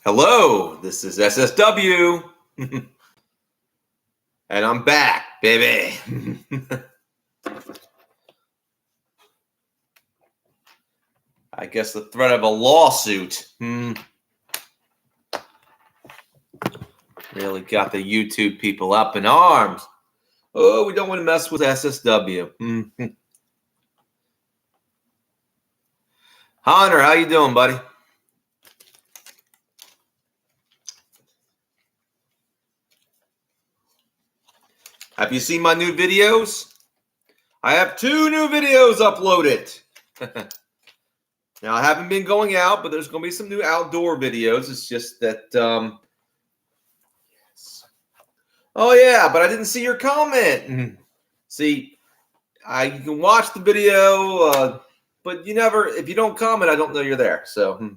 Hello, this is SSW, and I'm back, baby. I guess the threat of a lawsuit really got the YouTube people up in arms. Oh, we don't want to mess with SSW. Hunter, how you doing, buddy? Have you seen my new videos? I have 2 new videos uploaded. Now, I haven't been going out, but there's going to be some new outdoor videos. It's just that, yes. Oh, yeah, but I didn't see your comment. See, you can watch the video, but if you don't comment, I don't know you're there. So,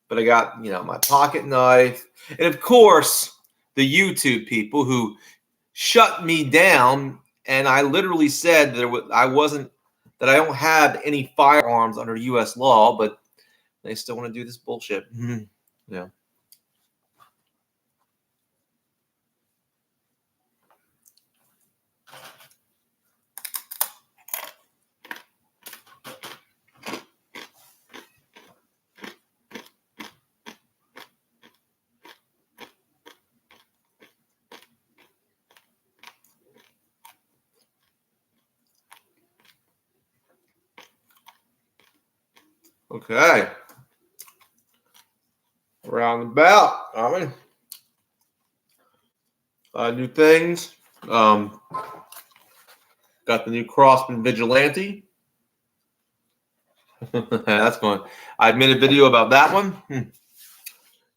but I got, my pocket knife. And, of course, the YouTube people who shut me down, and I literally said that I don't have any firearms under U.S. law, but they still want to do this bullshit. Yeah. Okay. Roundabout. I mean, new things. Got the new Crossman Vigilante. That's going. I made a video about that one.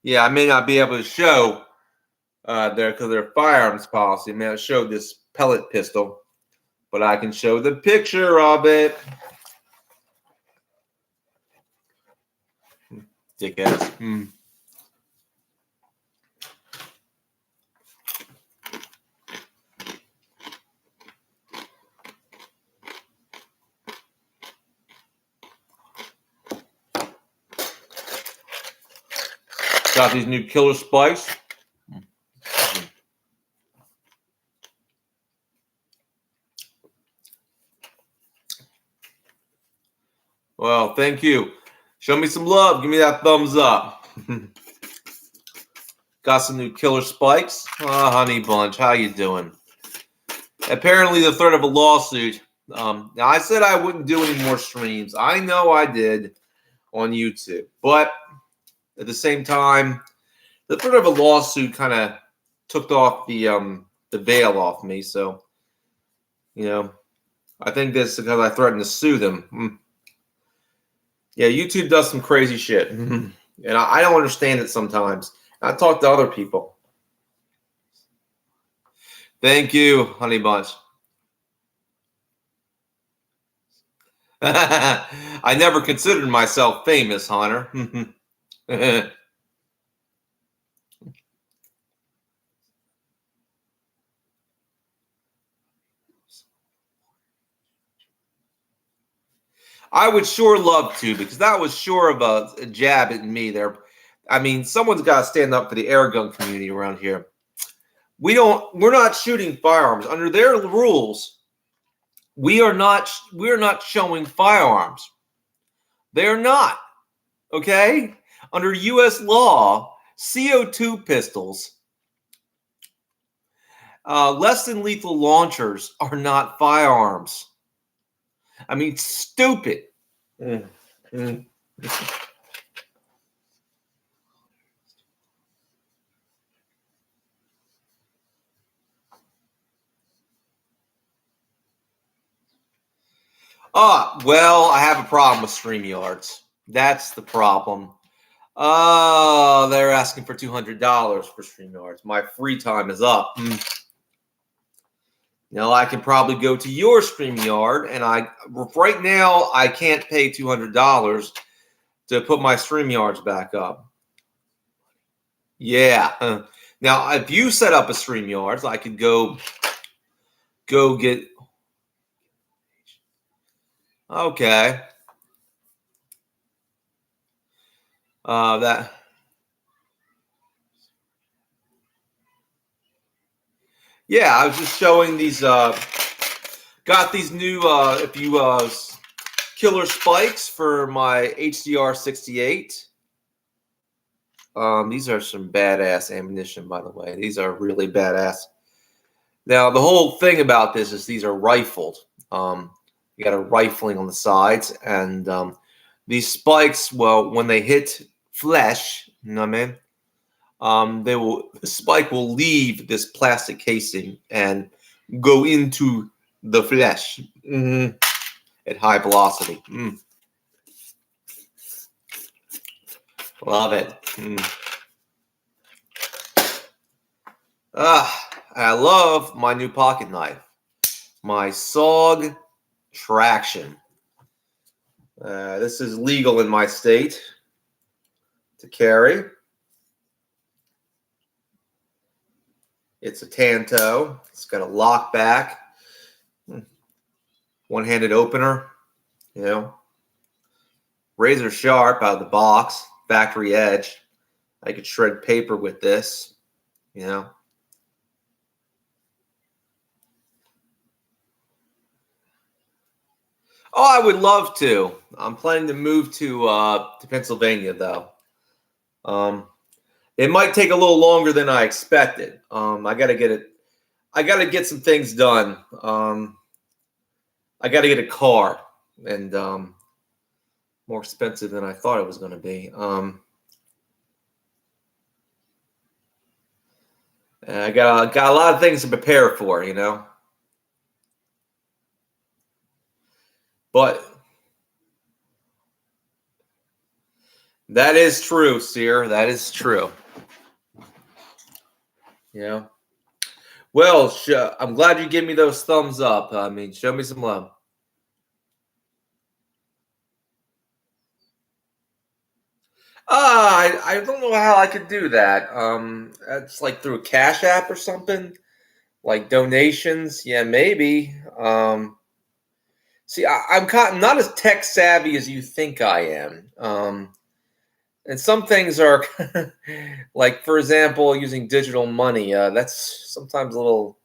Yeah, I may not be able to show there because their firearms policy. I may not show this pellet pistol, but I can show the picture of it. Dickheads. Got these new killer spikes. Well, thank you. Show me some love. Give me that thumbs up. Got some new killer spikes. Oh, honey bunch, how you doing? Apparently, the threat of a lawsuit. Now, I said I wouldn't do any more streams. I know I did on YouTube, but at the same time, the threat of a lawsuit kind of took off the veil off me. So, I think this is because I threatened to sue them. Yeah, YouTube does some crazy shit, and I don't understand it sometimes. I talk to other people. Thank you, honey bunch. I never considered myself famous, Hunter. I would sure love to, because that was sure of a jab at me there. I mean, someone's got to stand up for the air gun community around here. We're not shooting firearms under their rules. We're not showing firearms. They're not. Okay? Under U.S. law, CO2 pistols, less than lethal launchers are not firearms. I mean, stupid. Well, I have a problem with StreamYards. That's the problem. They're asking for $200 for StreamYards. My free time is up. I can probably go to your StreamYard, and right now I can't pay $200 to put my StreamYards back up. Yeah. Now, if you set up a StreamYards, I could go get. Okay. Yeah, I was just showing these. Got these new killer spikes for my HDR 68. These are some badass ammunition, by the way. These are really badass. Now, the whole thing about this is these are rifled. You got a rifling on the sides, and these spikes, well, when they hit flesh, you know what I mean? The spike will leave this plastic casing and go into the flesh at high velocity. Love it. I love my new pocket knife, my SOG Traction. This is legal in my state to carry. It's a Tanto. It's got a lock back, one-handed opener, you know, razor sharp out of the box, factory edge. I could shred paper with this, you know. Oh, I would love to. I'm planning to move to Pennsylvania, though. It might take a little longer than I expected. I got to get it. I got to get some things done. I got to get a car, and more expensive than I thought it was going to be. And I got a lot of things to prepare for, you know. But that is true, Seer. That is true. Yeah. Well, I'm glad you gave me those thumbs up. I mean, show me some love. I don't know how I could do that. That's like through a Cash App or something, like donations. Yeah, maybe. See, I'm not as tech savvy as you think I am. And some things are like, for example, using digital money. That's sometimes a little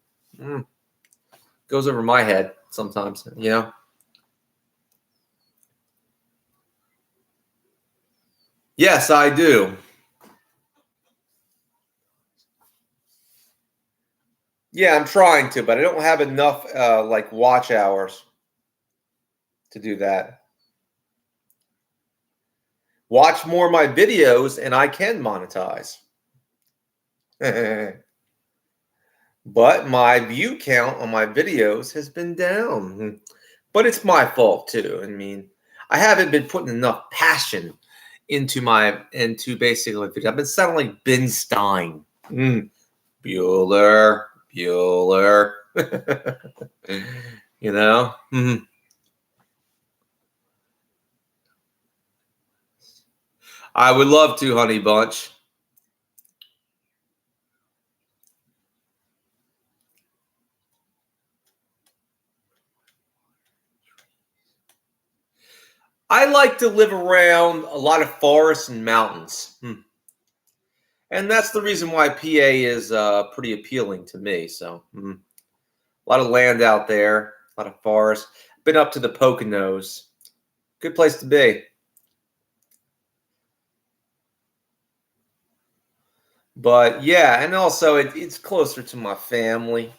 goes over my head sometimes, you know. Yes, I do. Yeah, I'm trying to, but I don't have enough like watch hours to do that. Watch more of my videos, and I can monetize. But my view count on my videos has been down. But it's my fault too. I mean, I haven't been putting enough passion into basically my video. I've been sounding like Ben Stein. Bueller. You know? I would love to, Honey Bunch. I like to live around a lot of forests and mountains. And that's the reason why PA is pretty appealing to me. So, a lot of land out there, a lot of forest. Been up to the Poconos. Good place to be. But yeah, and also it's closer to my family.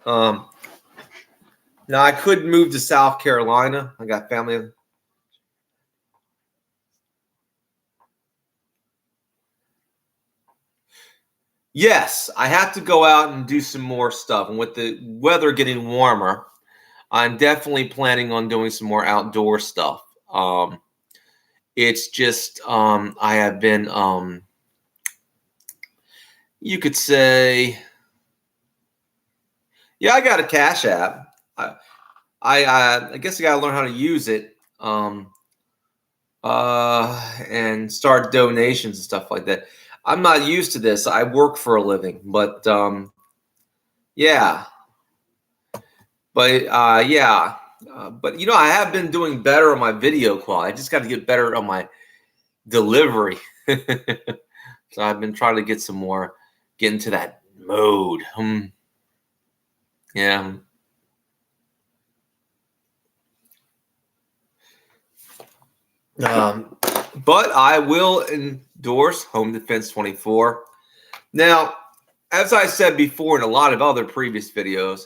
Now I could move to South Carolina. I got family. Yes, I have to go out and do some more stuff. And with the weather getting warmer, I'm definitely planning on doing some more outdoor stuff. It's just I have been you could say, yeah, I got a Cash App. I guess I got to learn how to use it and start donations and stuff like that. I'm not used to this. I work for a living, but yeah. But yeah. But you know, I have been doing better on my video quality. I just got to get better on my delivery. So I've been trying to get into that mode. Yeah. But I will endorse Home Defense 24. Now, as I said before in a lot of other previous videos,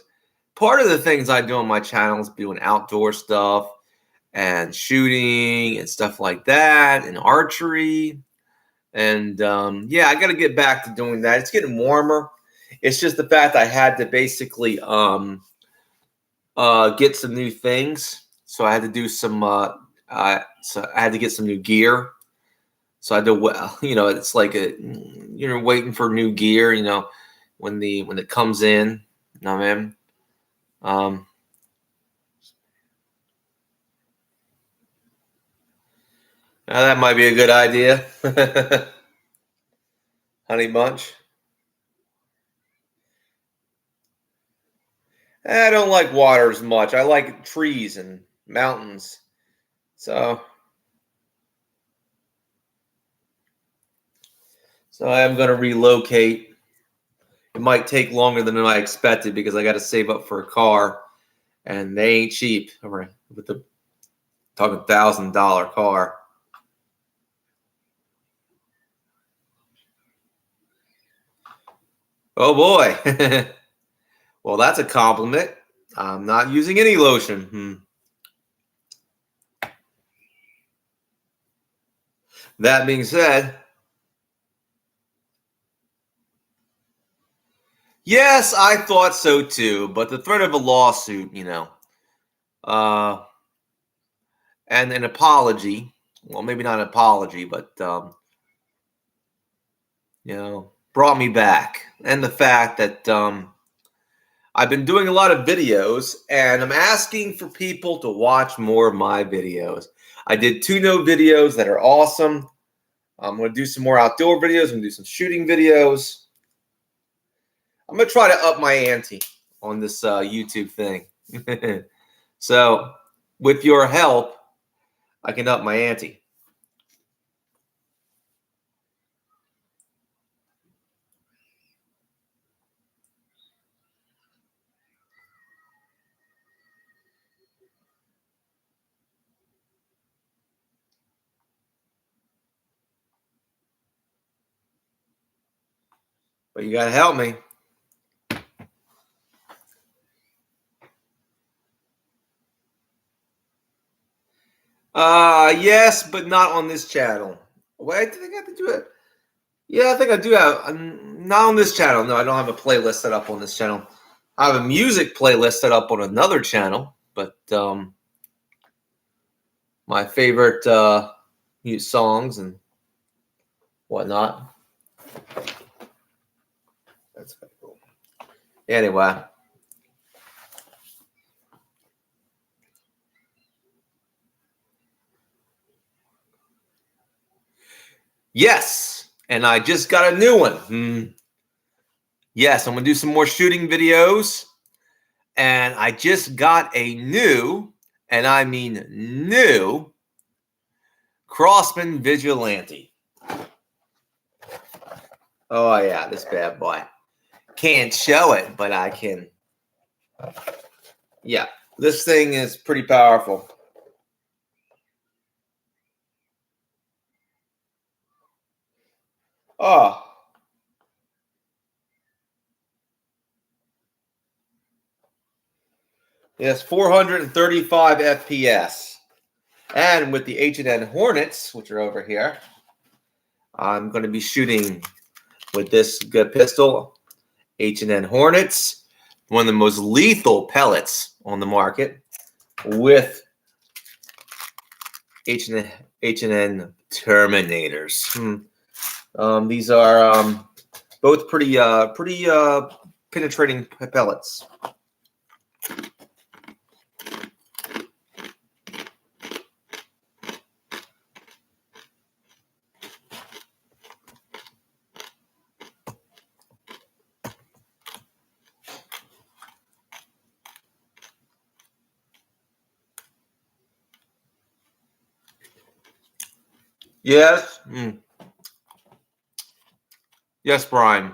part of the things I do on my channel is doing outdoor stuff and shooting and stuff like that and archery. And yeah, I got to get back to doing that. It's getting warmer. It's just the fact I had to basically get some new things. So I had to do some. So I had to get some new gear. So I had to, it's like you're waiting for new gear. When it comes in. You know what I mean? That might be a good idea. Honey bunch. I don't like water as much. I like trees and mountains. So I am going to relocate. It might take longer than I expected because I got to save up for a car, and they ain't cheap. With the talking $1,000 car. Oh boy. Well, that's a compliment. I'm not using any lotion. That being said, yes, I thought so too, but the threat of a lawsuit, and an apology, well, maybe not an apology, but, brought me back. And the fact that I've been doing a lot of videos, and I'm asking for people to watch more of my videos. I did 2 no videos that are awesome. I'm going to do some more outdoor videos. I'm going to do some shooting videos. I'm going to try to up my ante on this YouTube thing. So with your help, I can up my ante. But you got to help me. Yes, but not on this channel. Wait, I think I have to do it. Yeah, I think I do have. Not on this channel. No, I don't have a playlist set up on this channel. I have a music playlist set up on another channel, but my favorite songs and whatnot. That's kind of cool. Anyway. Yes, and I just got a new one. Yes, I'm going to do some more shooting videos. And I just got a new, and I mean new, Crossman Vigilante. Oh, yeah, this bad boy. Can't show it, but I can. Yeah, this thing is pretty powerful. Oh. Yes, 435 FPS. And with the H&N Hornets, which are over here, I'm going to be shooting with this good pistol, H&N Hornets, one of the most lethal pellets on the market, with H&N Terminators. These are both pretty penetrating pellets. Yes. Yes, Brian.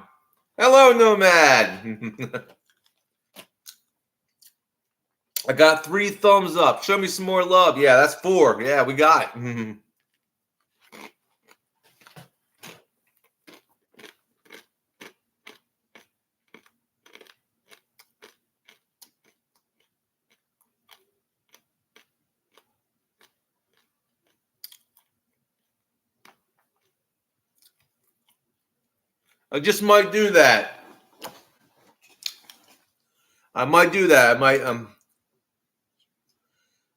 Hello, Nomad. I got 3 thumbs up. Show me some more love. Yeah, that's 4. Yeah, we got it. I just might do that. I might do that.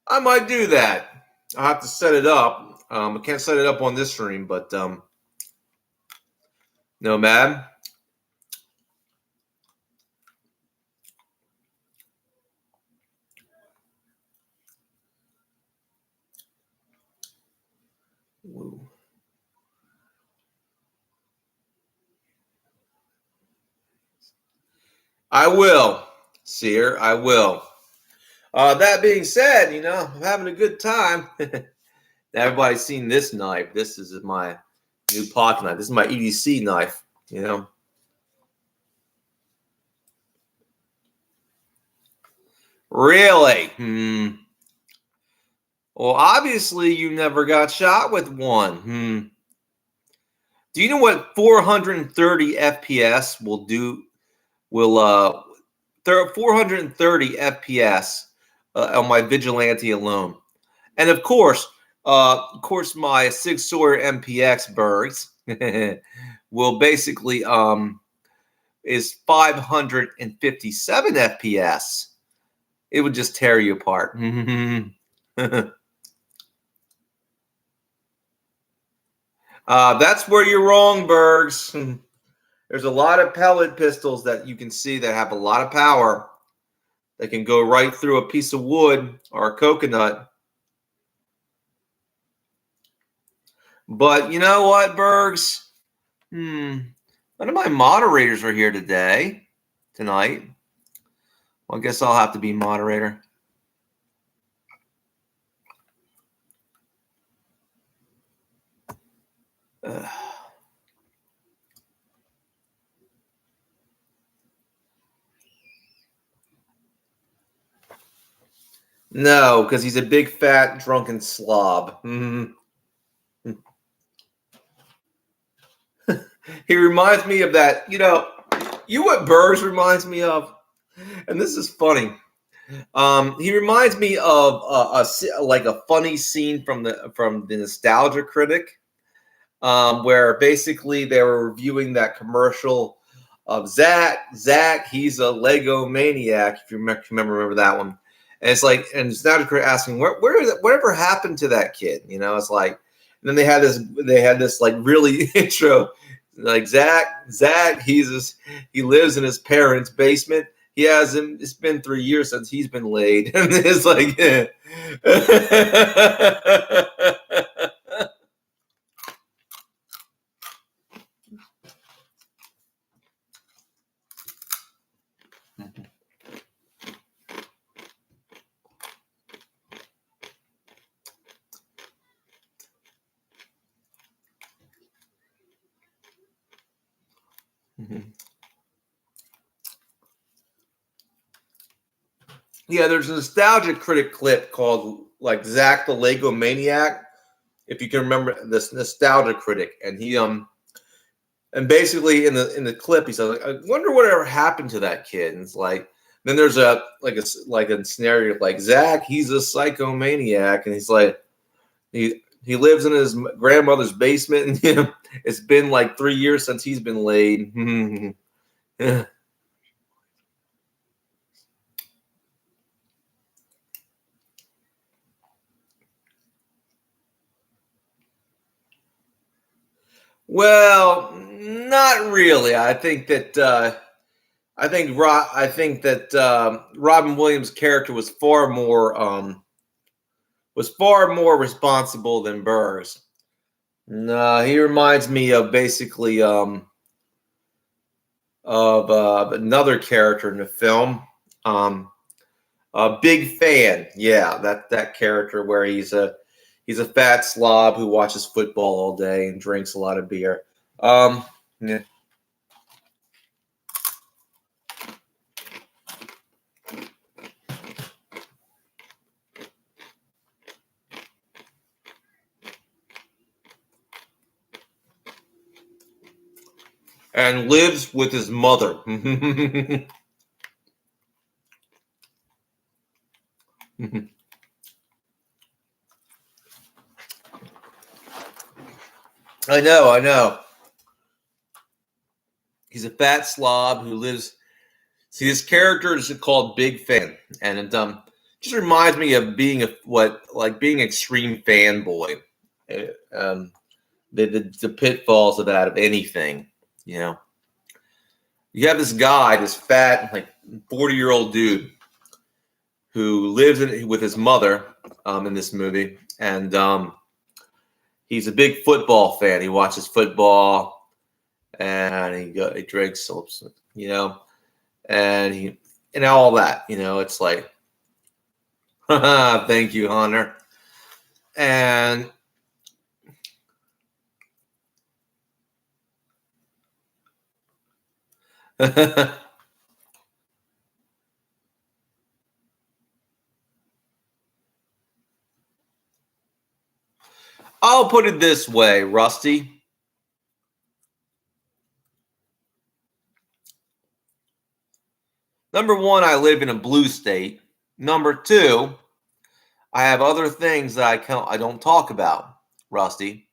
I might do that. I'll have to set it up. I can't set it up on this stream, but no, man. I will, Seer. I will. That being said, I'm having a good time. Everybody's seen this knife. This is my new pocket knife. This is my EDC knife. Really? Well, obviously you never got shot with one. Do you know what 430 FPS will do? 430 FPS on my Vigilante alone, and of course, my Sig Sauer MPX Bergs will basically is 557 FPS. It would just tear you apart. That's where you're wrong, Bergs. There's a lot of pellet pistols that you can see that have a lot of power that can go right through a piece of wood or a coconut. But you know what, Bergs? None of my moderators are here tonight. Well, I guess I'll have to be moderator. No, because he's a big, fat, drunken slob. He reminds me of that. What Burrs reminds me of, and this is funny. He reminds me of a funny scene from the Nostalgia Critic, where basically they were reviewing that commercial of Zach. He's a Lego maniac. If you remember that one. And it's like, and Nostalgia Critic asking whatever happened to that kid. It's like, and then they had this like really intro. Like Zach, he lives in his parents' basement. He hasn't. It's been 3 years since he's been laid, and it's like, Yeah, there's a Nostalgia Critic clip called like Zach the Lego Maniac, if you can remember this Nostalgia Critic, and he and basically in the clip he says, I wonder whatever happened to that kid. And it's like, then there's a scenario like Zach, he's a psychomaniac, and he's like he lives in his grandmother's basement, and it's been like 3 years since he's been laid. Well, not really. I think that Robin Williams' character was far more responsible than Burr's. No, he reminds me of basically of another character in the film. A Big Fan. Yeah, that character where he's a fat slob who watches football all day and drinks a lot of beer. Yeah. and lives with his mother. I know. He's a fat slob who lives. See, this character is called Big Fan, and it just reminds me of being being extreme fanboy. The pitfalls of that of anything, you know. You have this guy, this fat, like 40-year-old dude, who lives with his mother in this movie, and he's a big football fan. He watches football, and he drinks, you know, and all that. You know, it's like, thank you, Hunter. And I'll put it this way, Rusty. Number one, I live in a blue state. Number two, I have other things that I don't talk about, Rusty.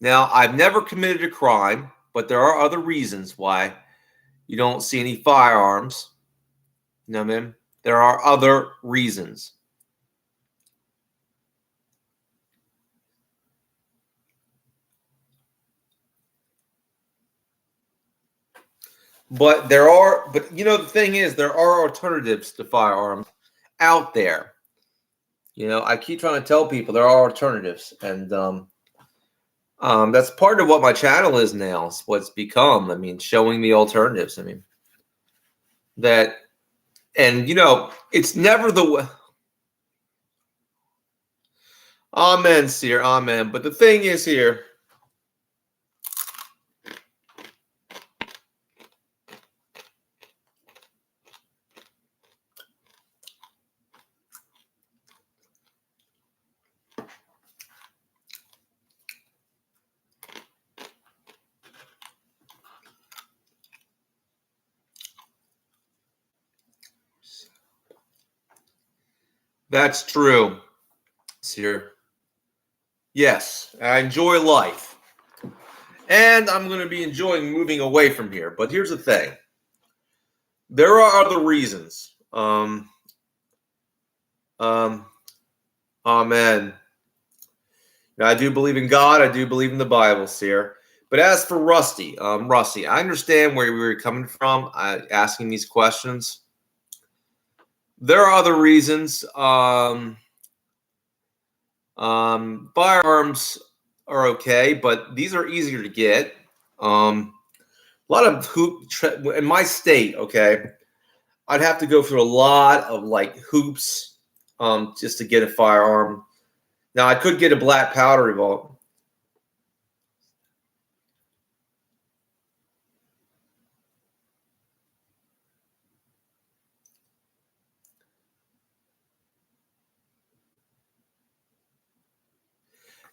Now, I've never committed a crime, but there are other reasons why you don't see any firearms. You know what I mean? There are other reasons. But you know, the thing is, there are alternatives to firearms out there. You know, I keep trying to tell people there are alternatives, and that's part of what my channel is now. It's what's become. I mean, showing the alternatives. I mean, and you know, it's never the way. Amen, Seer. Amen. But the thing is here. That's true, Seer. Yes, I enjoy life. And I'm going to be enjoying moving away from here. But here's the thing. There are other reasons. Amen. Now, I do believe in God. I do believe in the Bible, Seer. But as for Rusty, I understand where we were coming from, asking these questions. There are other reasons. Firearms are okay, but these are easier to get. A lot of in my state. Okay, I'd have to go through a lot of like hoops, just to get a firearm. Now I could get a black powder revolver.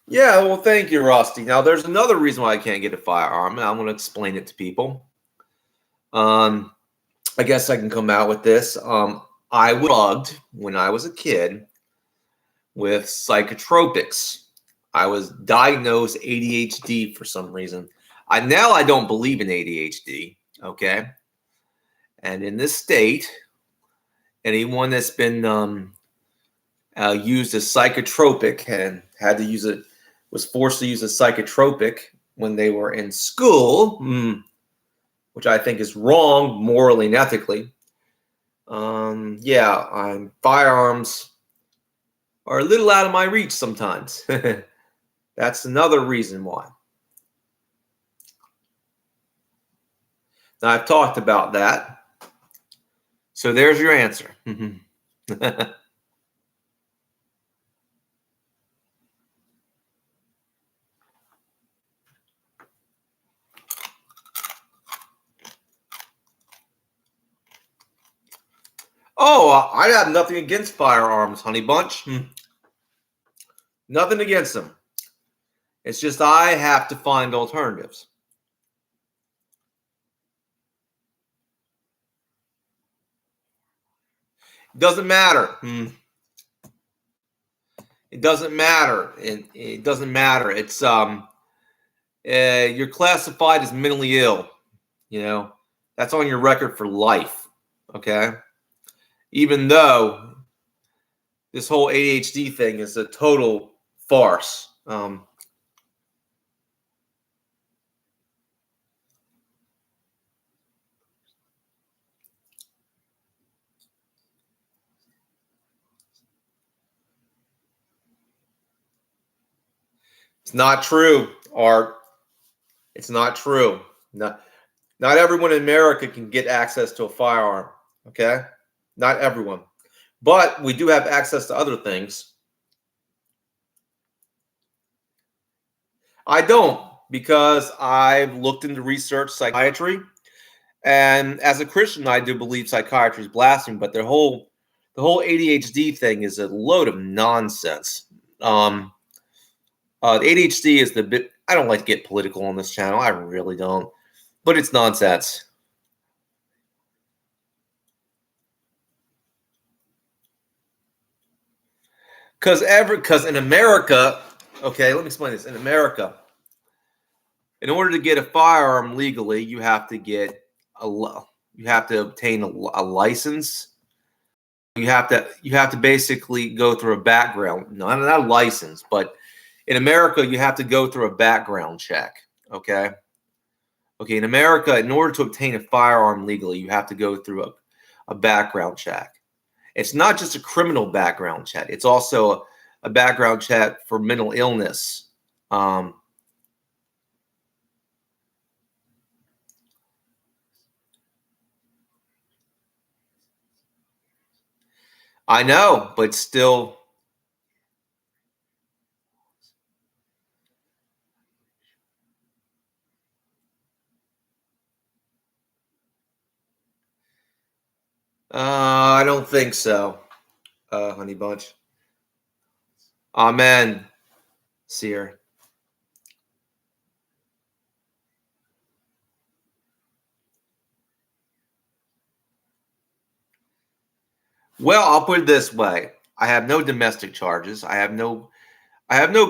Yeah, well, thank you, Rusty. Now, there's another reason why I can't get a firearm, and I'm going to explain it to people. I guess I can come out with this. I was drugged when I was a kid with psychotropics. I was diagnosed ADHD for some reason. Now I don't believe in ADHD, okay? And in this state, anyone that's been used a psychotropic and had to use it, was forced to use a psychotropic when they were in school, which I think is wrong morally and ethically. Firearms are a little out of my reach sometimes. That's another reason why. Now, I've talked about that. So there's your answer. Oh, I have nothing against firearms, honey bunch. Nothing against them. It's just I have to find alternatives. Doesn't matter. It doesn't matter. It doesn't matter. It's you're classified as mentally ill. You know, that's on your record for life. Okay, even though this whole ADHD thing is a total farce. It's not true, Art. It's not true. Not everyone in America can get access to a firearm. Okay, not everyone, but we do have access to other things. I don't, because I've looked into research psychiatry, and as a Christian, I do believe psychiatry is blasphemy. But the whole ADHD thing is a load of nonsense. The ADHD is the bit. I don't like to get political on this channel. I really don't, but it's nonsense. Because in America, okay, let me explain this. In America, in order to get a firearm legally, you have to obtain a license. You have to basically go through a background, not a license, but in America, you have to go through a background check. Okay. In America, in order to obtain a firearm legally, you have to go through a background check. It's not just a criminal background check. It's also a background check for mental illness. I know, but still. I don't think so, Honey Bunch. Amen, Seer. Well, I'll put it this way: I have no domestic charges. I have no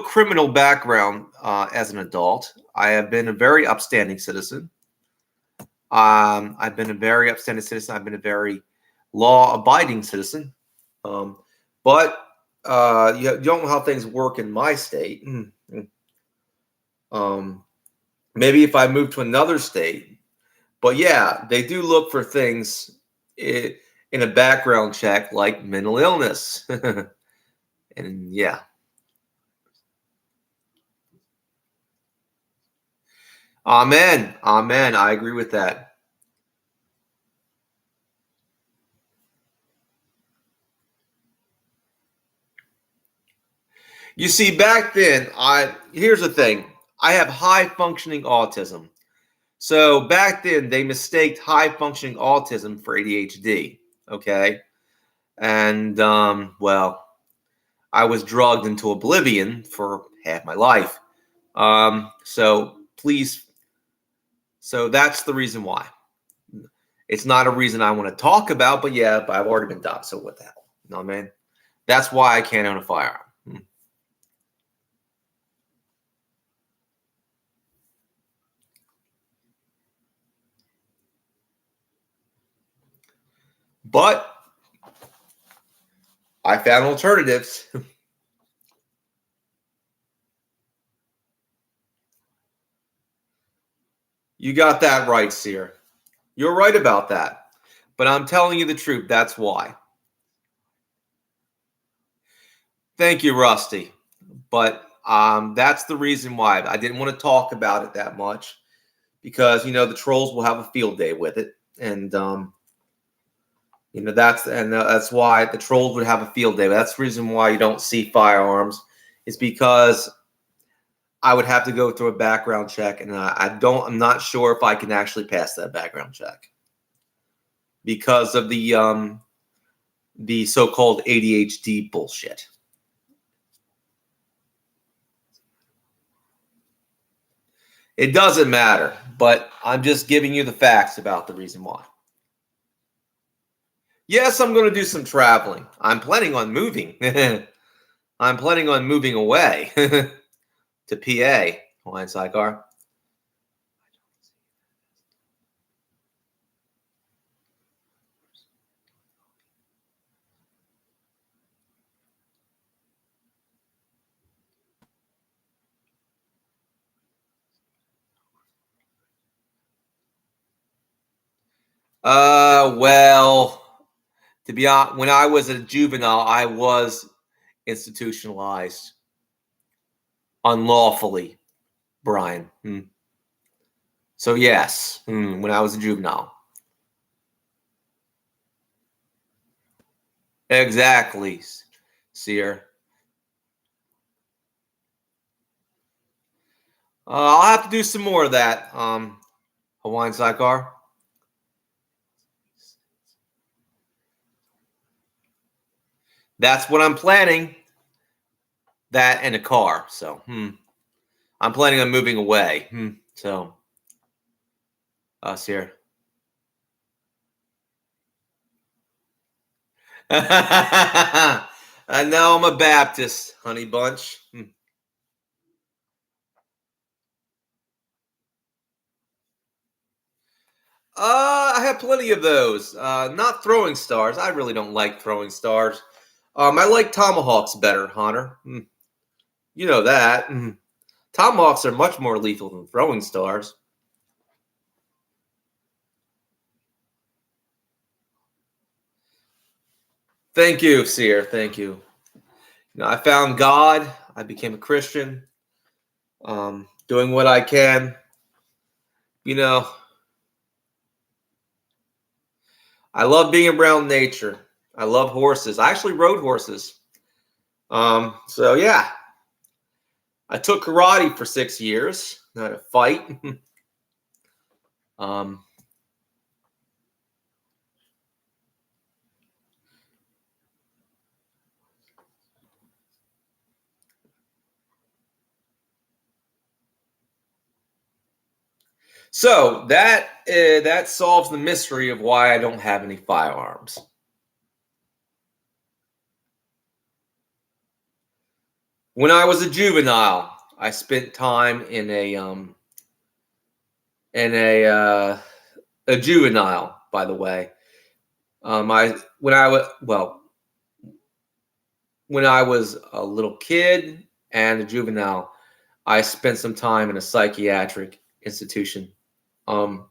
criminal background as an adult. I have been a very upstanding citizen. I've been a very upstanding citizen. I've been a very law-abiding citizen. But you don't know how things work in my state. Maybe if I move to another state. But yeah, they do look for things in a background check like mental illness. And yeah. Amen. Amen. I agree with that. You see, back then, here's the thing. I have high functioning autism. So back then, they mistaked high functioning autism for ADHD. Okay. And well, I was drugged into oblivion for half my life. So please, so that's the reason why. It's not a reason I want to talk about, but yeah, but I've already been done. So what the hell? You know what I mean? That's why I can't own a firearm. But I found alternatives. You got that right, Seer. You're right about that. But I'm telling you the truth. That's why. Thank you, Rusty. But that's the reason why I didn't want to talk about it that much, because the trolls will have a field day with it, and that's why the trolls would have a field day. That's the reason why you don't see firearms, is because I would have to go through a background check, and I'm not sure if I can actually pass that background check because of the so-called ADHD bullshit. It doesn't matter, but I'm just giving you the facts about the reason why. Yes, I'm going to do some traveling. I'm planning on moving. I'm planning on moving away to PA, Hawaiian Sidecar. Well, to be honest, when I was a juvenile, I was institutionalized unlawfully, Brian. So yes, when I was a juvenile. Exactly, Seer. I'll have to do some more of that, Hawaiian Sidecar. That's what I'm planning. That and a car. So, I'm planning on moving away. So, us here. I know I'm a Baptist, honey bunch. I have plenty of those. Not throwing stars. I really don't like throwing stars. I like tomahawks better, Hunter. You know that. Tomahawks are much more lethal than throwing stars. Thank you, Seer. Thank you. I found God. I became a Christian. Doing what I can. You know, I love being around nature. I love horses. I actually rode horses. So yeah, I took karate for 6 years. Not a fight. um, so that solves the mystery of why I don't have any firearms. When I was a juvenile, I spent time in a juvenile. By the way, I when I was well when I was a little kid and a juvenile, I spent some time in a psychiatric institution. Um,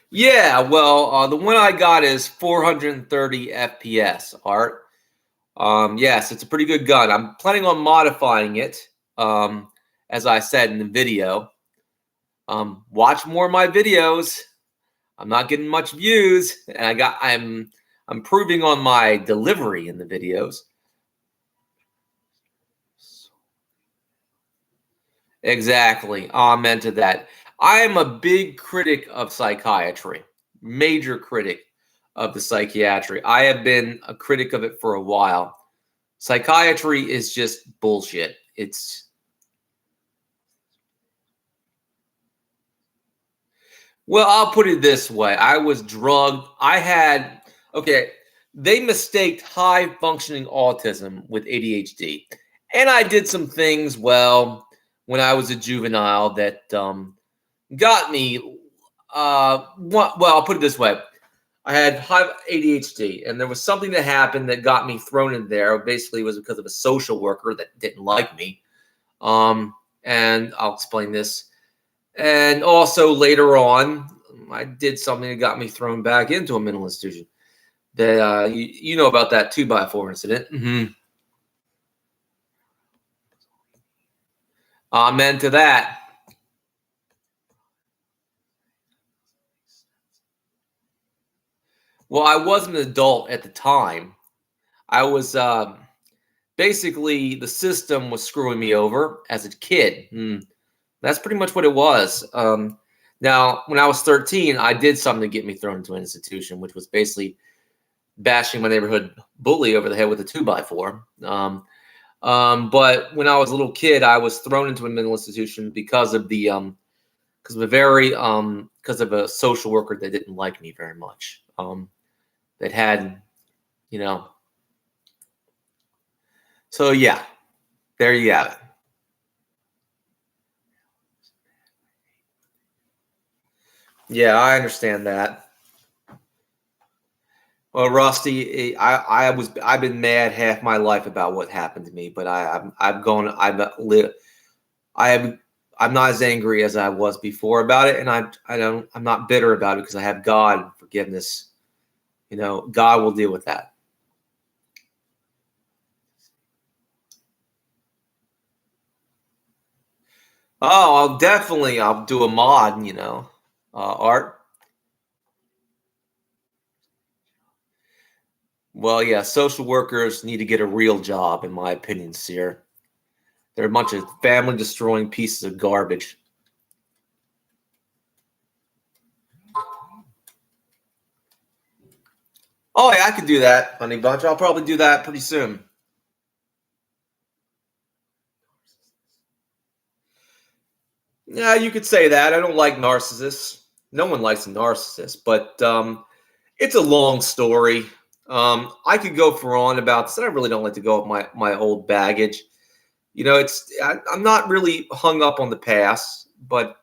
yeah, well, the one I got is 430 FPS, Art. Yes, it's a pretty good gun. I'm planning on modifying it, um, as I said in the video. Watch more of my videos. I'm not getting much views, and I'm improving on my delivery in the videos. Exactly. Amen to that. I am a big critic of psychiatry, major critic of the psychiatry. I have been a critic of it for a while. Psychiatry is just bullshit. Well, I'll put it this way. I was drugged. Okay, they mistaked high functioning autism with ADHD. And I did some things, well, when I was a juvenile that got me. Well, I'll put it this way. I had high ADHD, and there was something that happened that got me thrown in there. Basically, it was because of a social worker that didn't like me. And I'll explain this. And also later on, I did something that got me thrown back into a mental institution. That you know about that 2x4 incident. Amen to that. Well, I was an adult at the time. I was basically the system was screwing me over as a kid. That's pretty much what it was. Now, when I was 13, I did something to get me thrown into an institution, which was basically bashing my neighborhood bully over the head with a 2x4. But when I was a little kid, I was thrown into a mental institution because of a social worker that didn't like me very much. That had, you know. So yeah, there you have it. Yeah, I understand that. Well, Rusty, I've been mad half my life about what happened to me, but I'm not as angry as I was before about it, and I'm not bitter about it because I have God and forgiveness. God will deal with that. Oh, I'll do a mod. Art. Well, yeah, social workers need to get a real job, in my opinion, Seer. They're a bunch of family destroying pieces of garbage. Oh, yeah, I could do that, Honey Bunch. I'll probably do that pretty soon. Yeah, you could say that. I don't like narcissists. No one likes a narcissist, but it's a long story. I could go for on about this, and I really don't like to go with my old baggage. I'm not really hung up on the past, but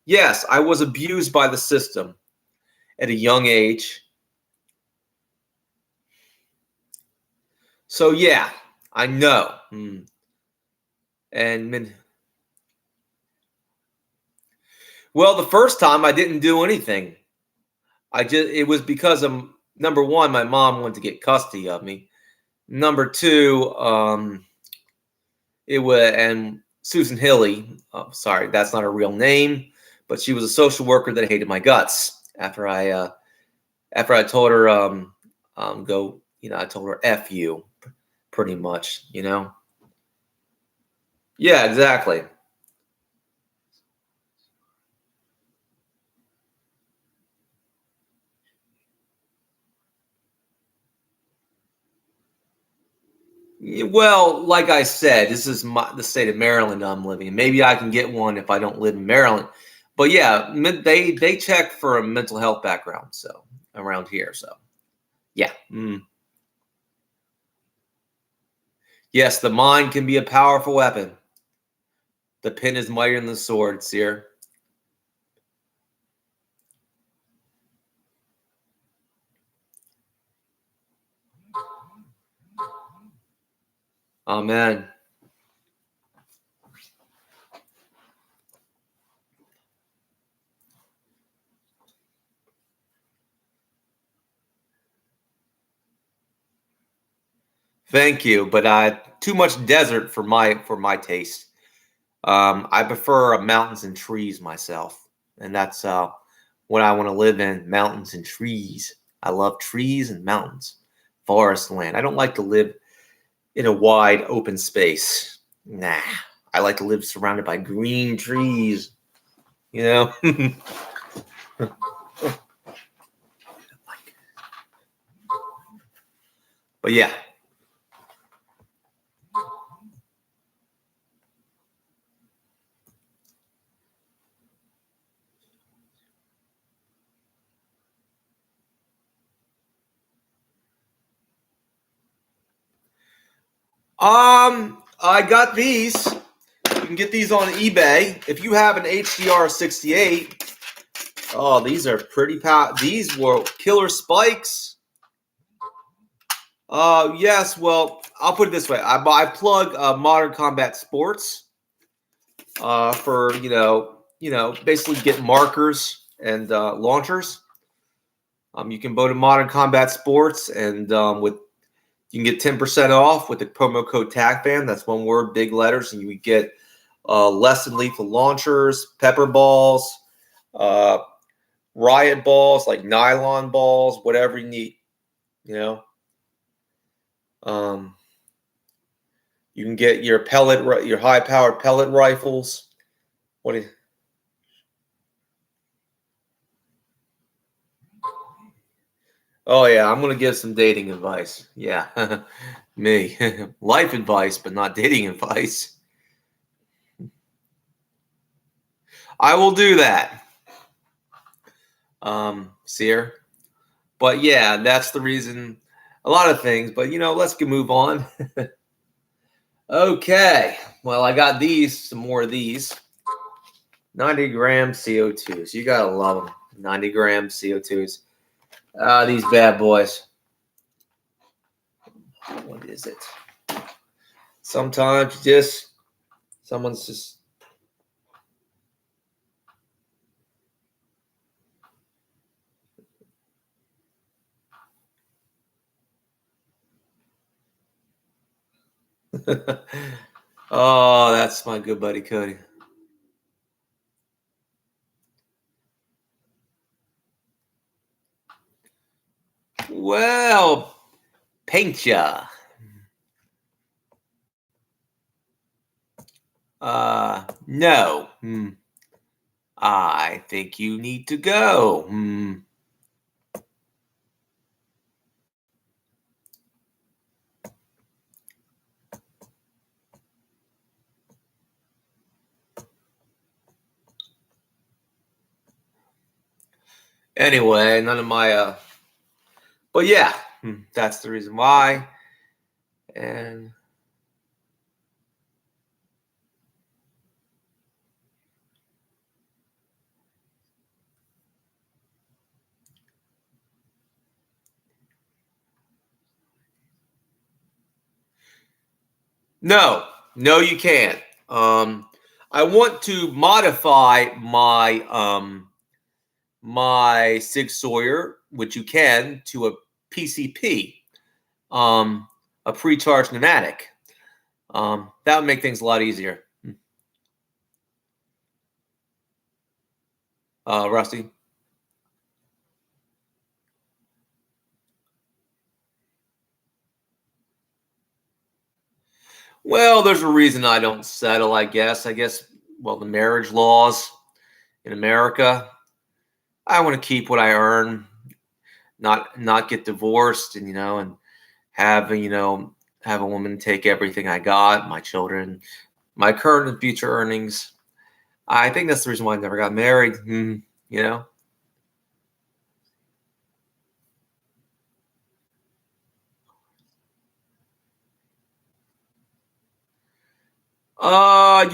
yes, I was abused by the system at a young age. So yeah, I know. And well, the first time I didn't do anything. It was because of number one, my mom wanted to get custody of me. Number two, it was and Susan Hilly. Oh, sorry, that's not her real name, but she was a social worker that hated my guts after I told her go. I told her F you, pretty much. Yeah, exactly. Well, like I said, this is the state of Maryland I'm living in. Maybe I can get one if I don't live in Maryland. But yeah, they check for a mental health background, so around here. So yeah. Yes, the mind can be a powerful weapon. The pen is mightier than the sword, Seer. Amen. Thank you, but too much desert for my taste. I prefer mountains and trees myself, and that's what I want to live in: mountains and trees. I love trees and mountains, forest land. I don't like to live in a wide open space. Nah, I like to live surrounded by green trees. You know. But yeah. I got these. You can get these on eBay. If you have an HDR 68, oh, these are pretty These were killer spikes. Yes. Well, I'll put it this way. I plug Modern Combat Sports for basically get markers and launchers. You can go to Modern Combat Sports and you can get 10% off with the promo code TACFAN. That's one word, big letters, and you would get less than lethal launchers, pepper balls, riot balls, like nylon balls, whatever you need. You know. Um, You can get your high-powered pellet rifles. What do you? Oh yeah, I'm gonna give some dating advice. Yeah, me, life advice, but not dating advice. I will do that, Seer. But yeah, that's the reason. A lot of things, but let's move on. Okay, well, I got some more of these. 90-gram CO2s. You gotta love them. 90-gram CO2s. These bad boys. What is it? Sometimes someone's just. Oh, that's my good buddy Cody. Well, paint ya. No. I think you need to go. Anyway, none of my but yeah, that's the reason why. And no, you can't. I want to modify my Sig Sauer, which you can, to a PCP, a pre-charged pneumatic. That would make things a lot easier. Rusty. Well, there's a reason I don't settle, I guess. Well, the marriage laws in America. I want to keep what I earn, not get divorced, and have have a woman take everything I got, my children, my current and future earnings. I think that's the reason why I never got married. You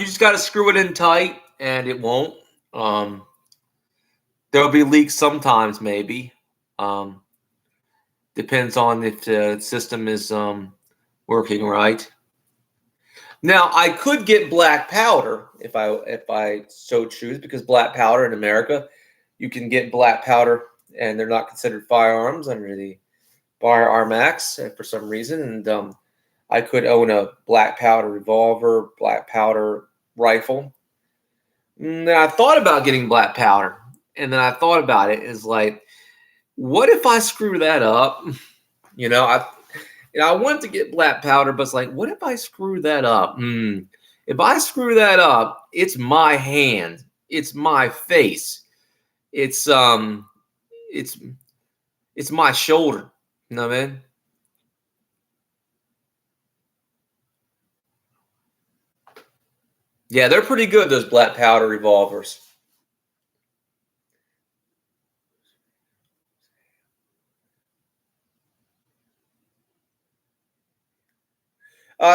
just got to screw it in tight, and it won't. There'll be leaks sometimes, maybe. Depends on if the system is working right. Now, I could get black powder if I so choose, because black powder in America, you can get black powder, and they're not considered firearms under the Firearm Acts for some reason. And I could own a black powder revolver, black powder rifle. Now, I thought about getting black powder, and then I thought about it is like, what if I screw that up? I want to get black powder, but it's like, what if I screw that up? If I screw that up, it's my hand, it's my face, it's my shoulder. You know what I mean? Yeah, they're pretty good, those black powder revolvers.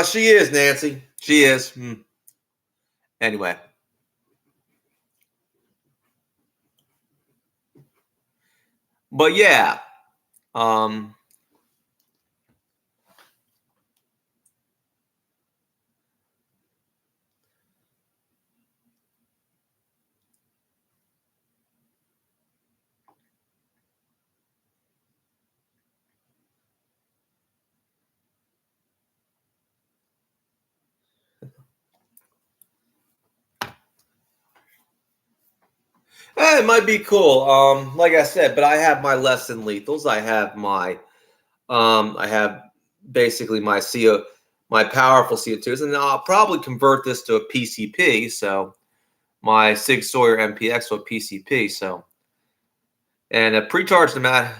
She is, Nancy. She is. Anyway. But yeah. It might be cool. Like I said, but I have my less than lethals. I have basically my my powerful CO2s, and I'll probably convert this to a PCP. So my Sig Sauer MPX to a PCP. So, and a pre-charged pneumatic.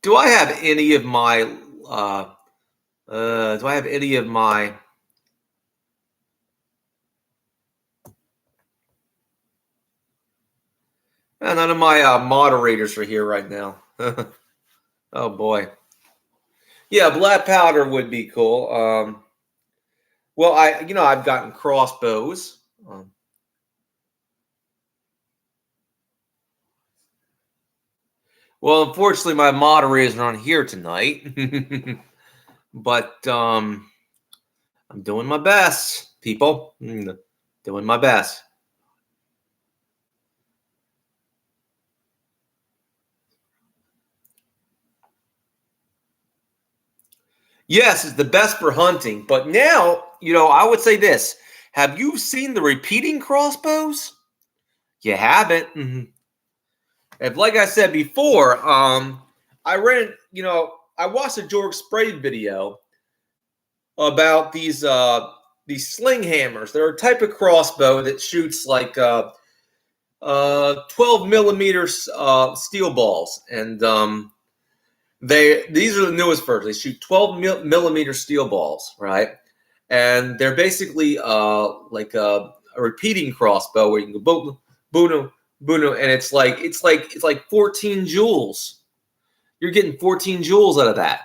Do I have any of my? Do I have any of my? None of my moderators are here right now. Oh boy. Yeah, black powder would be cool. Well, I've gotten crossbows. Well, unfortunately, my moderators aren't here tonight. But I'm doing my best, people. Doing my best. Yes, it's the best for hunting. But now, I would say this. Have you seen the repeating crossbows? You haven't. And like I said before, I watched a George Spray video about these sling hammers. They're a type of crossbow that shoots like 12 millimeters steel balls, and these are the newest versions. They shoot 12 millimeter steel balls, right? And they're basically like a repeating crossbow where you can go boom, boom, boom, and it's like 14 joules. You're getting 14 joules out of that,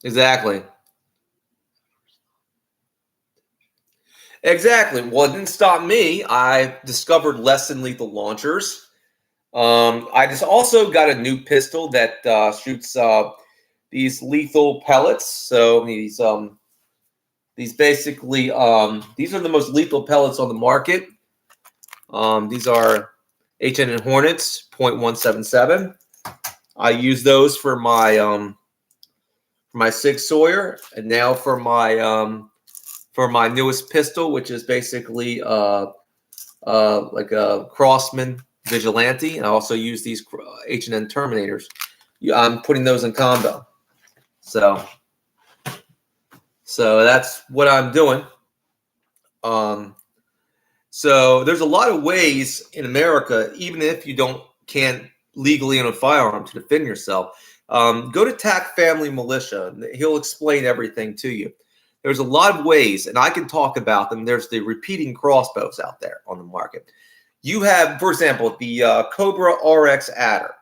Exactly. Exactly. Well, it didn't stop me. I discovered less than lethal launchers. I just also got a new pistol that shoots these lethal pellets. So these basically these are the most lethal pellets on the market. These are H&N Hornets .177. I use those for my Sig Sauer, and now for my newest pistol, which is basically like a Crossman Vigilante. I also use these H&N Terminators. I'm putting those in combo. So that's what I'm doing. So there's a lot of ways in America, even if you can't legally own a firearm, to defend yourself. Go to TAC Family Militia. He'll explain everything to you. There's a lot of ways, and I can talk about them. There's the repeating crossbows out there on the market. You have, for example, the Cobra RX Adder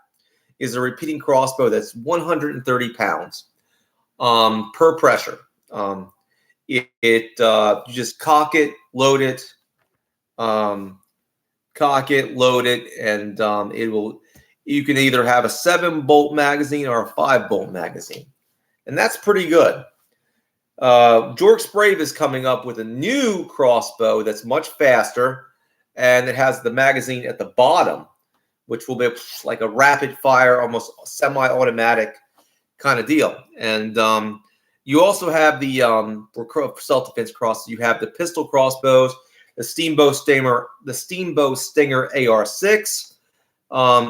is a repeating crossbow that's 130 pounds per pressure. You just cock it, load it, load it, and you can either have a 7-bolt magazine or a 5-bolt magazine, and that's pretty good. George Sprave is coming up with a new crossbow that's much faster, and it has the magazine at the bottom, which will be like a rapid fire, almost semi-automatic kind of deal. And you also have the for self-defense cross. You have the pistol crossbows, the Steamboat Stinger AR6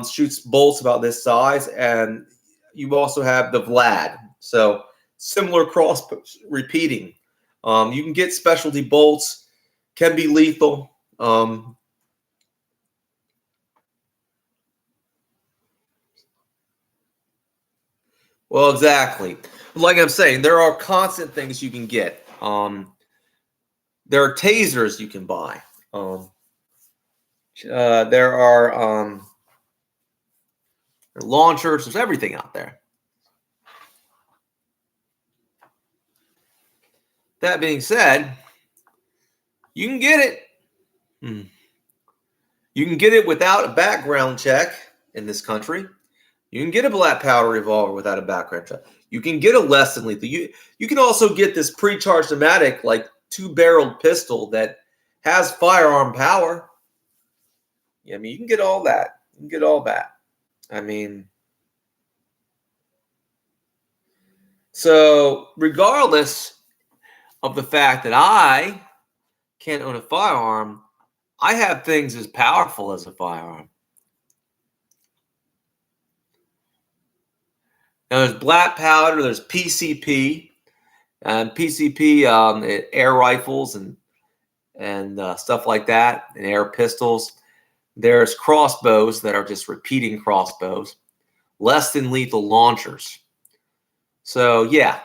shoots bolts about this size, and you also have the Vlad. So similar crossbows repeating. You can get specialty bolts, can be lethal. Well, exactly. Like I'm saying, there are constant things you can get. There are tasers you can buy. There are launchers. There's everything out there. That being said, you can get it. You can get it without a background check in this country. You can get a black powder revolver without a background check. You can get a less than lethal. You can also get this pre-charged pneumatic, like 2-barreled pistol that has firearm power. I mean, you can get all that. You can get all that. I mean, so regardless of the fact that I can't own a firearm, I have things as powerful as a firearm. Now, there's black powder, there's PCP, and PCP air rifles and stuff like that, and air pistols. There's crossbows that are just repeating crossbows, less than lethal launchers. So yeah.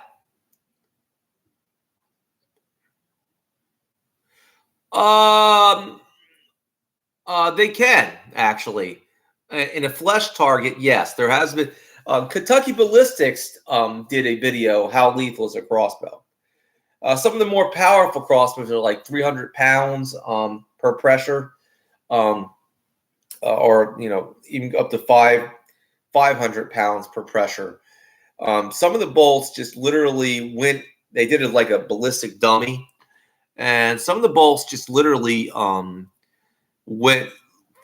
They can actually. In a flesh target, yes, there has been. Kentucky Ballistics did a video how lethal is a crossbow. Some of the more powerful crossbows are like 300 pounds per pressure, or even up to 500 pounds per pressure. Some of the bolts just literally went. They did it like a ballistic dummy, and some of the bolts just literally went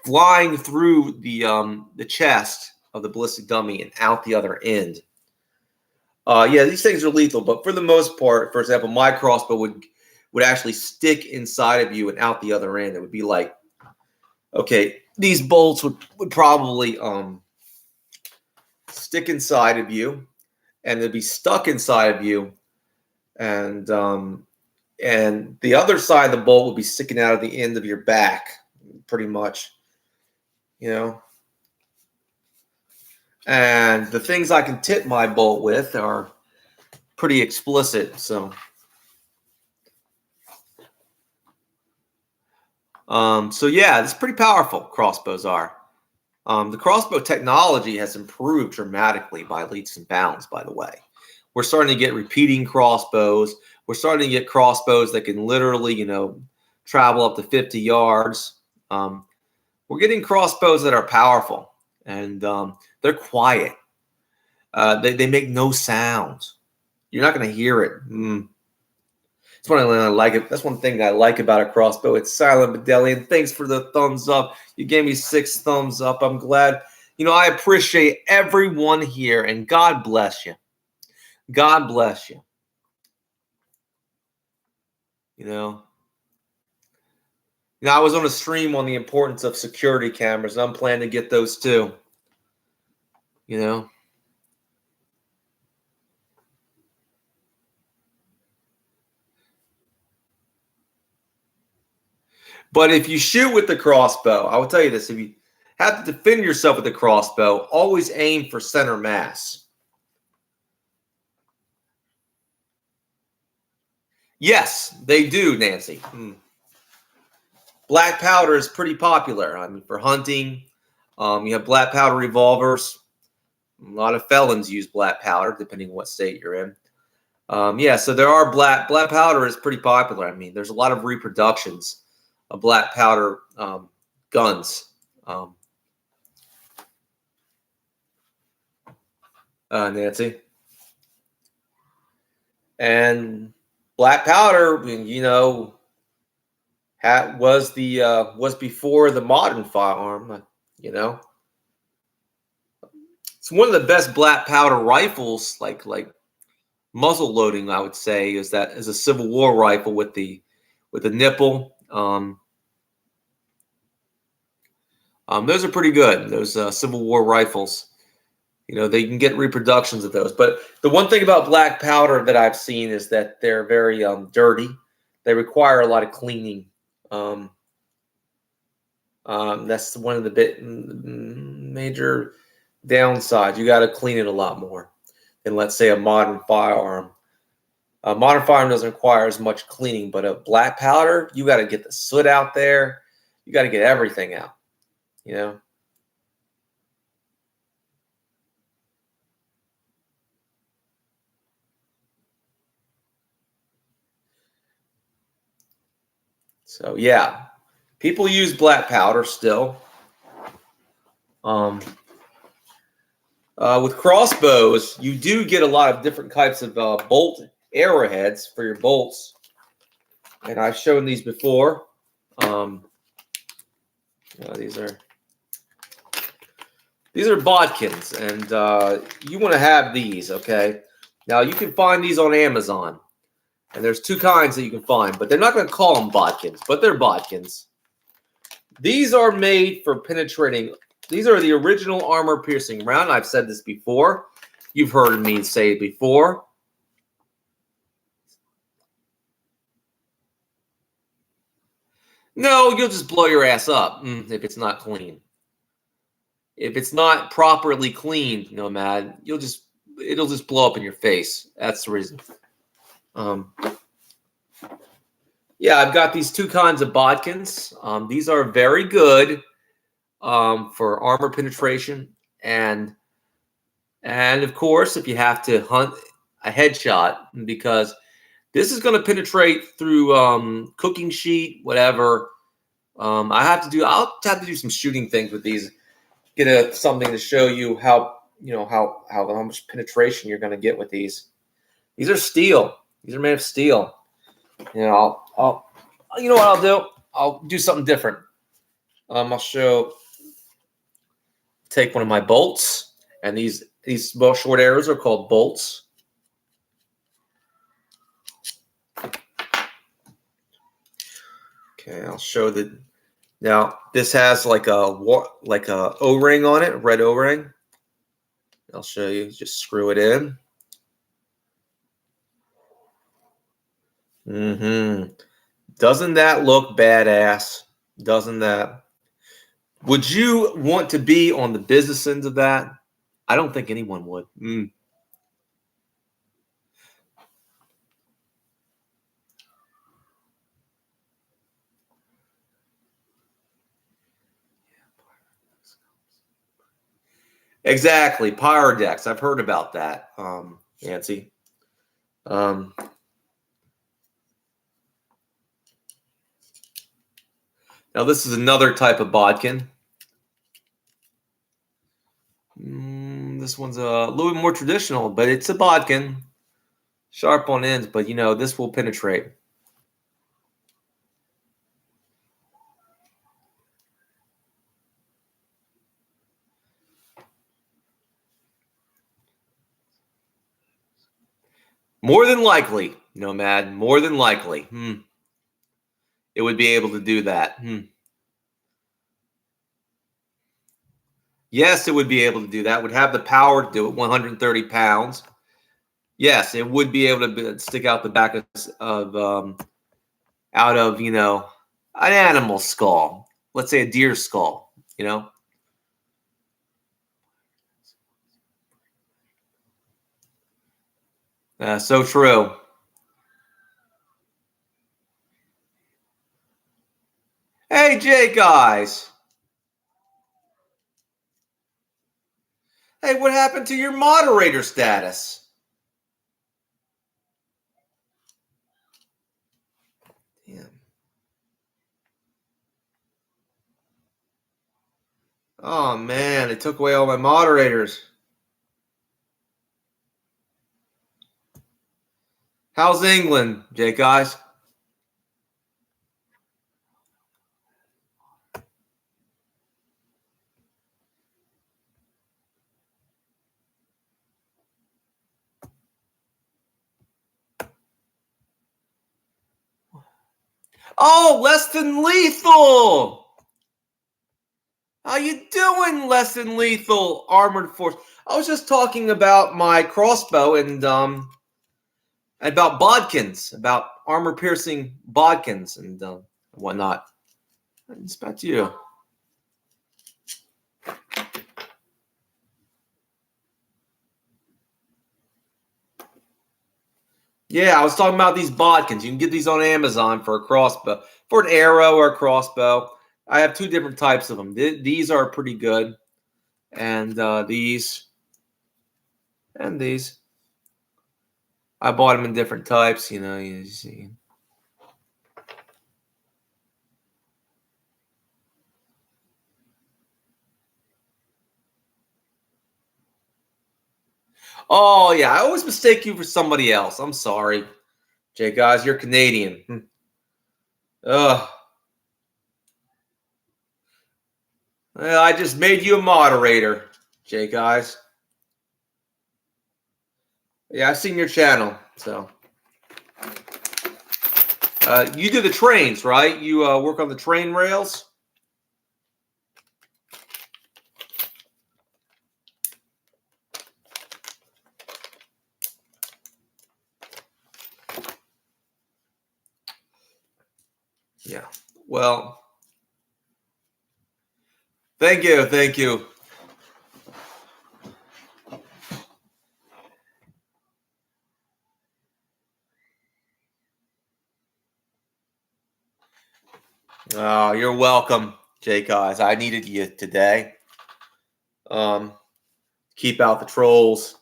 flying through the chest of the ballistic dummy and out the other end. Yeah, these things are lethal, but for the most part, for example, my crossbow would actually stick inside of you and out the other end. It would be like, okay, these bolts would probably stick inside of you, and they'd be stuck inside of you, and the other side of the bolt would be sticking out of the end of your back, pretty much, And the things I can tip my bolt with are pretty explicit. So yeah, it's pretty powerful. Crossbows are. The crossbow technology has improved dramatically by leaps and bounds, by the way. We're starting to get repeating crossbows. We're starting to get crossbows that can literally, travel up to 50 yards. We're getting crossbows that are powerful, and they're quiet. They make no sound. You're not going to hear it. That's one thing I like. That's one thing I like about a crossbow. It's silent, Medallion. Thanks for the thumbs up. You gave me 6 thumbs up. I'm glad. I appreciate everyone here, and God bless you. God bless you. I was on a stream on the importance of security cameras, and I'm planning to get those too. But if you shoot with the crossbow, I will tell you this: if you have to defend yourself with the crossbow, always aim for center mass. Yes, they do, Nancy. Black powder is pretty popular. I mean, for hunting, you have black powder revolvers. A lot of felons use black powder, depending on what state you're in. Yeah, so there are black powder is pretty popular. I mean, there's a lot of reproductions of black powder guns. Nancy. And black powder, was before the modern firearm. It's one of the best black powder rifles, like muzzle loading, I would say, is a Civil War rifle with the nipple. Those are pretty good. Those Civil War rifles. They can get reproductions of those. But the one thing about black powder that I've seen is that they're very dirty. They require a lot of cleaning. That's one of the major downsides. You got to clean it a lot more than, let's say, a modern firearm. A modern firearm doesn't require as much cleaning, but a black powder, you got to get the soot out there. You got to get everything out. So yeah, people use black powder still. With crossbows, you do get a lot of different types of bolt arrowheads for your bolts, and I've shown these before. These are bodkins, and you want to have these. Okay, now you can find these on Amazon, and there's 2 kinds that you can find, but they're not going to call them bodkins, but they're bodkins. These are made for penetrating. These are the original armor-piercing round. I've said this before. You've heard me say it before. No, you'll just blow your ass up if it's not clean. If it's not properly cleaned, Nomad, it'll just blow up in your face. That's the reason. Yeah, I've got these two kinds of bodkins. These are very good for armor penetration, and of course, if you have to hunt a headshot, because this is going to penetrate through cooking sheet, whatever. I'll have to do some shooting things with these. Get something to show you how much penetration you're going to get with these. These are steel. These are made of steel. You know, you know what I'll do? I'll do something different. I'll take one of my bolts, and these short arrows are called bolts. Okay, I'll show that. Now this has like a O-ring on it, a red O-ring. I'll show you. Just screw it in. Doesn't that look badass? Doesn't that? Would you want to be on the business end of that? I don't think anyone would. Exactly. Pyrodex. I've heard about that, Nancy. Now this is another type of bodkin. This one's a little bit more traditional, but it's a bodkin. Sharp on ends, but this will penetrate. More than likely, Nomad, more than likely. It would be able to do that. Yes, it would be able to do that. Would have the power to do it, 130 pounds. Yes, it would be able to stick out the back of an animal skull. Let's say a deer skull, So true. Hey, Jay, guys. Hey, what happened to your moderator status? Damn. Oh, man, they took away all my moderators. How's England, Jay, guys? Oh, Less Than Lethal! How you doing, Less Than Lethal Armored Force? I was just talking about my crossbow and about bodkins, about armor-piercing bodkins and whatnot. It's back to you. Yeah, I was talking about these bodkins. You can get these on Amazon for a crossbow, for an arrow or a crossbow. I have two different types of them. These are pretty good, and these and these. I bought them in different types. You see. Oh yeah, I always mistake you for somebody else. I'm sorry, Jay. Guys, you're Canadian. Ugh. Well, I just made you a moderator, Jay. Guys. Yeah, I've seen your channel. So, you do the trains, right? You work on the train rails. Yeah. Well, thank you. Thank you. Oh, you're welcome, Jake Eyes. I needed you today. Um, keep out the trolls.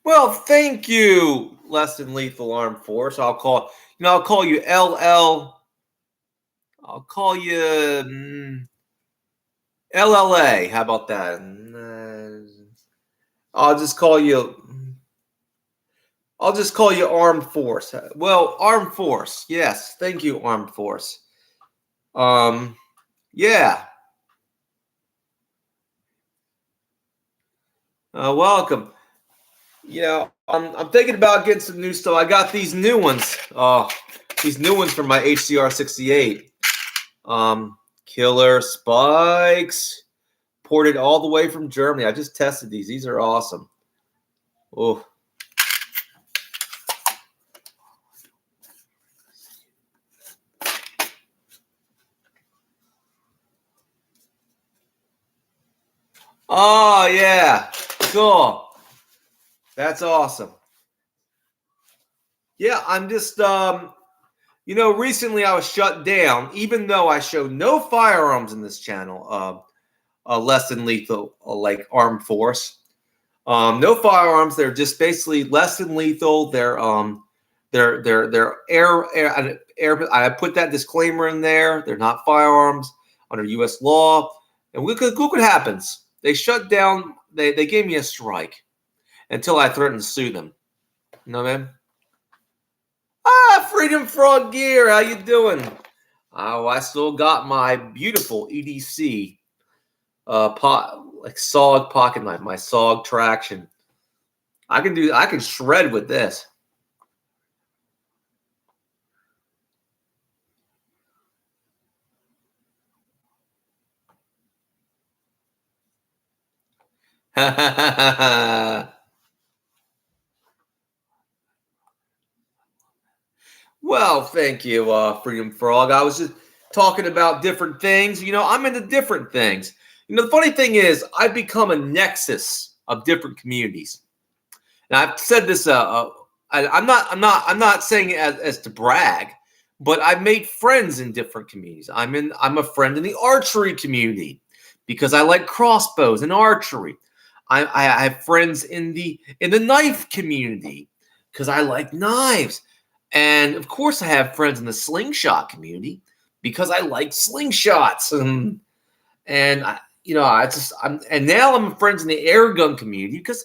Well, thank you, Less Than Lethal Armed Force. I'll call you LL. I'll call you LLA. How about that? I'll just call you. I'll just call you Armed Force. Well, Armed Force. Yes, thank you, Armed Force. Yeah. Welcome. I'm thinking about getting some new stuff. I got these new ones. These new ones from my HCR 68. Killer spikes, ported all the way from Germany. I just tested these. These are awesome. Oh. Oh yeah. Cool. That's awesome. Yeah, I'm just recently I was shut down, even though I show no firearms in this channel. Less than lethal, like armed force. No firearms. They're just basically less than lethal. They're air. I put that disclaimer in there. They're not firearms under U.S. law. And look what happens. They shut down. They gave me a strike until I threatened to sue them. You know what I mean? Freedom Frog Gear. How you doing? Oh, I still got my beautiful EDC like SOG pocket knife, my SOG traction. I can shred with this. Well, thank you, Freedom Frog. I was just talking about different things. I'm into different things. The funny thing is, I've become a nexus of different communities. And I've said this. I'm not saying it as to brag, but I've made friends in different communities. I'm a friend in the archery community because I like crossbows and archery. I have friends in the knife community because I like knives. And of course, I have friends in the slingshot community because I like slingshots. And and now I'm friends in the air gun community because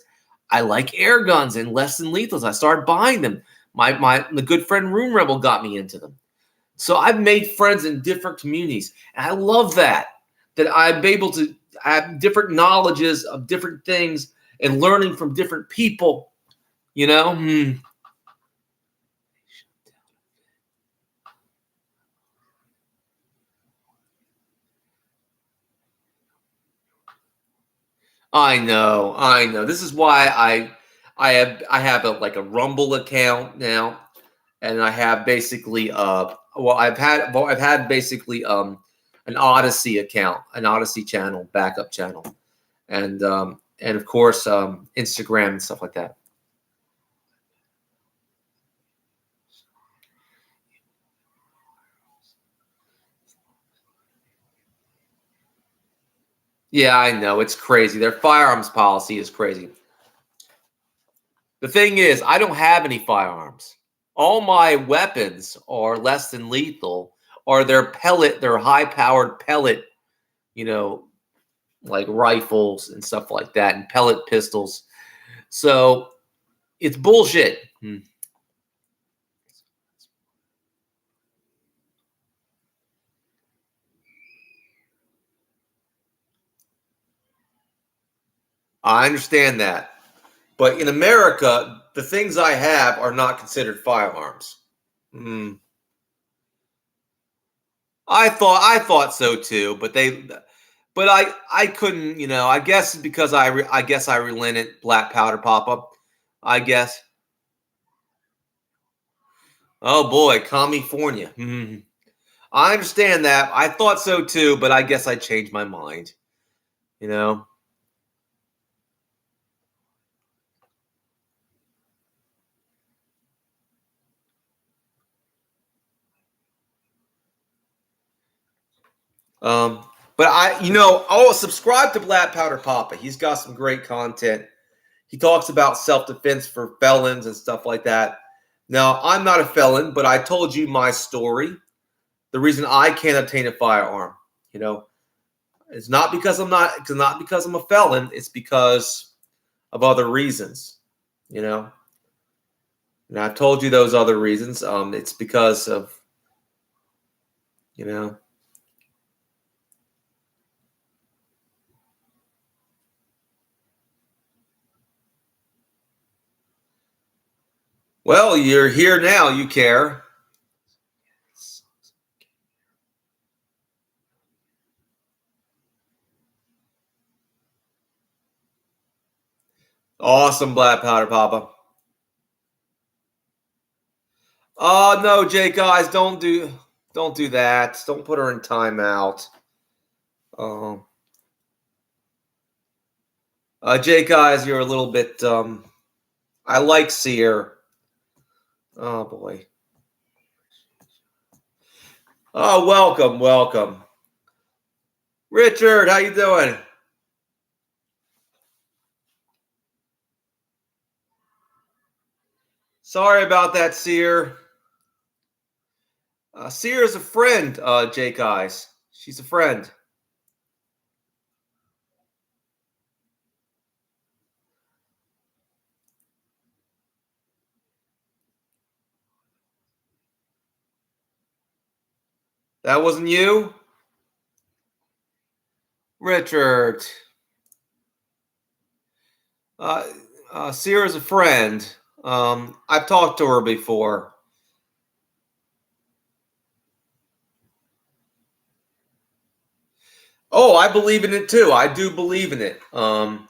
I like air guns and less than lethals. I started buying them. The good friend Room Rebel got me into them. So I've made friends in different communities, and I love that I'm able to have different knowledges of different things and learning from different people. I know. This is why I have a Rumble account now, and I have basically I've had basically an Odyssey account, an Odyssey channel, backup channel, and of course Instagram and stuff like that. Yeah, I know. It's crazy. Their firearms policy is crazy. The thing is, I don't have any firearms. All my weapons are less than lethal, or they're high-powered pellet, you know, like rifles and stuff like that, and pellet pistols. So it's bullshit. I understand that. But in America, the things I have are not considered firearms. Mm. I thought so too, but but I couldn't, I guess because I guess I relented, Black Powder Papa. I guess. Oh boy, California. I understand that. I thought so too, but I guess I changed my mind. You know. Um, but oh, subscribe to Black Powder Papa. He's got some great content. He talks about self-defense for felons and stuff like that. Now, I'm not a felon, but I told you my story. The reason I can't obtain a firearm, it's not because I'm a felon. It's because of other reasons, And I've told you those other reasons. It's because of, you know. Well, you're here now. You care. Awesome, Black Powder Papa. Oh no, Jake, guys, don't do that. Don't put her in timeout. Um, Jake, guys, you're a little bit. I like Seer. Oh boy. Oh, welcome. Richard, how you doing? Sorry about that, Seer. Seer is a friend, Jake Eyes. She's a friend. That wasn't you? Richard. Seer is a friend. I've talked to her before. Oh, I believe in it too. I do believe in it. I'm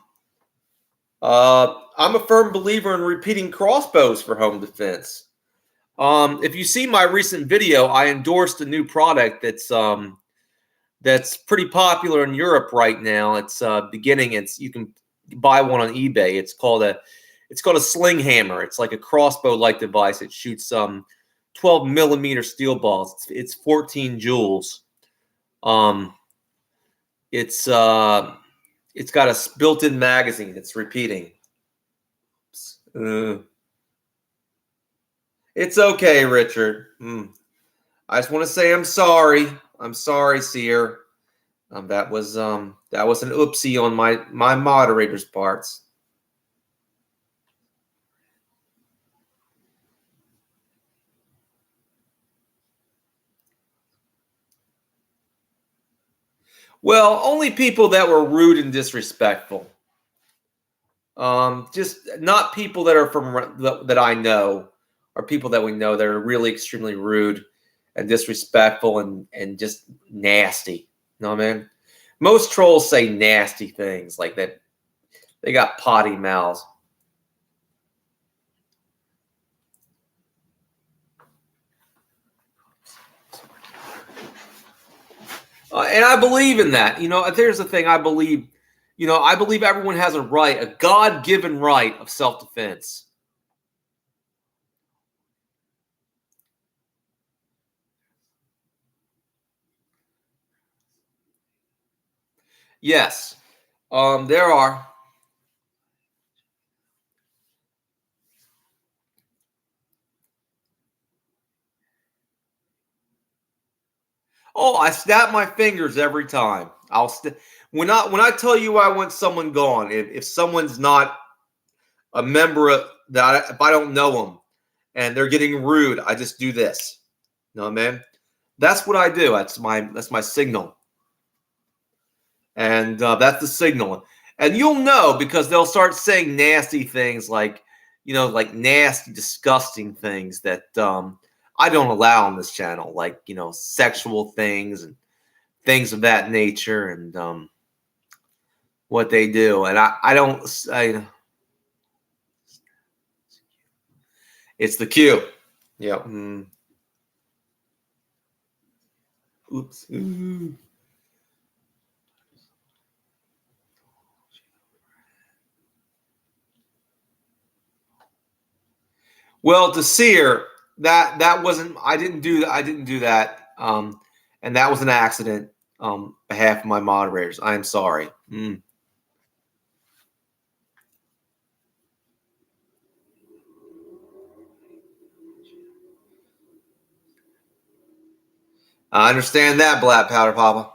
a firm believer in repeating crossbows for home defense. If you see my recent video, I endorsed a new product that's pretty popular in Europe right now. It's beginning. You can buy one on eBay. It's called a sling hammer. It's like a crossbow like device. It shoots 12 millimeter steel balls. It's 14 joules. It's got a built-in magazine that's repeating. It's okay, Richard. I just want to say I'm sorry. I'm sorry, Seer. That was an oopsie on my moderator's parts. Well, only people that were rude and disrespectful. Just not people that are that I know, or people that we know that are really extremely rude and disrespectful and just nasty. You know what I mean? Most trolls say nasty things like that. They got potty mouths. And I believe in that. There's the thing. I believe everyone has a right, a God-given right of self-defense. Yes, there are. Oh, I snap my fingers every time. When I tell you I want someone gone, if someone's not a member of that, if I don't know them and they're getting rude, I just do this. You know what I mean? That's what I do. That's my signal, and that's the signal. And you'll know because they'll start saying nasty things like nasty, disgusting things that I don't allow on this channel, like sexual things and things of that nature. And what they do. And I don't, it's the Q. Yep. Oops. Ooh. Well, to Sear, that wasn't. I didn't do that. And that was an accident. Behalf of my moderators, I am sorry. I understand that, Black Powder Papa.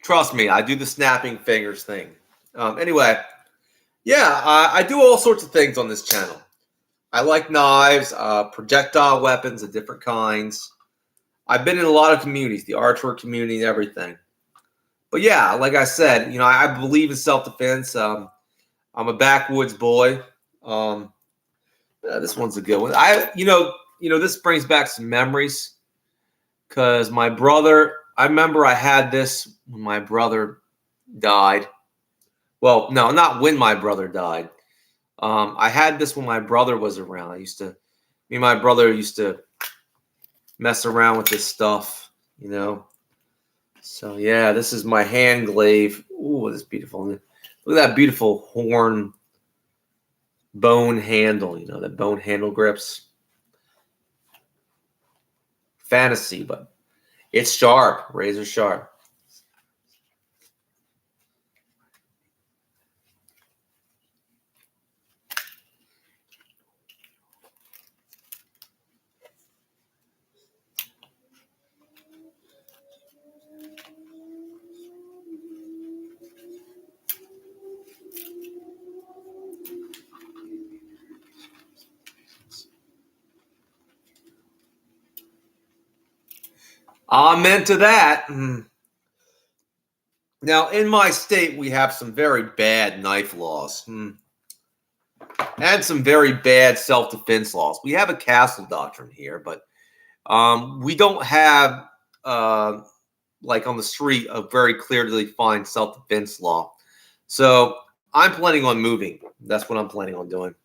Trust me, I do the snapping fingers thing. Anyway, yeah, I do all sorts of things on this channel. I like knives, projectile weapons of different kinds. I've been in a lot of communities, the archer community and everything. But yeah, like I said, I believe in self-defense. I'm a backwoods boy. This one's a good one. This brings back some memories because my brother, I remember I had this when my brother died. Well, no, not when my brother died. I had this when my brother was around. Me and my brother used to mess around with this stuff, So yeah, this is my hand glaive. Ooh, this is beautiful. Look at that beautiful horn bone handle, that bone handle grips. Fantasy, but it's sharp, razor sharp. Amen to that. Now, in my state, we have some very bad knife laws and some very bad self-defense laws. We have a castle doctrine here, but we don't have, like on the street, a very clearly defined self-defense law. So I'm planning on moving. That's what I'm planning on doing.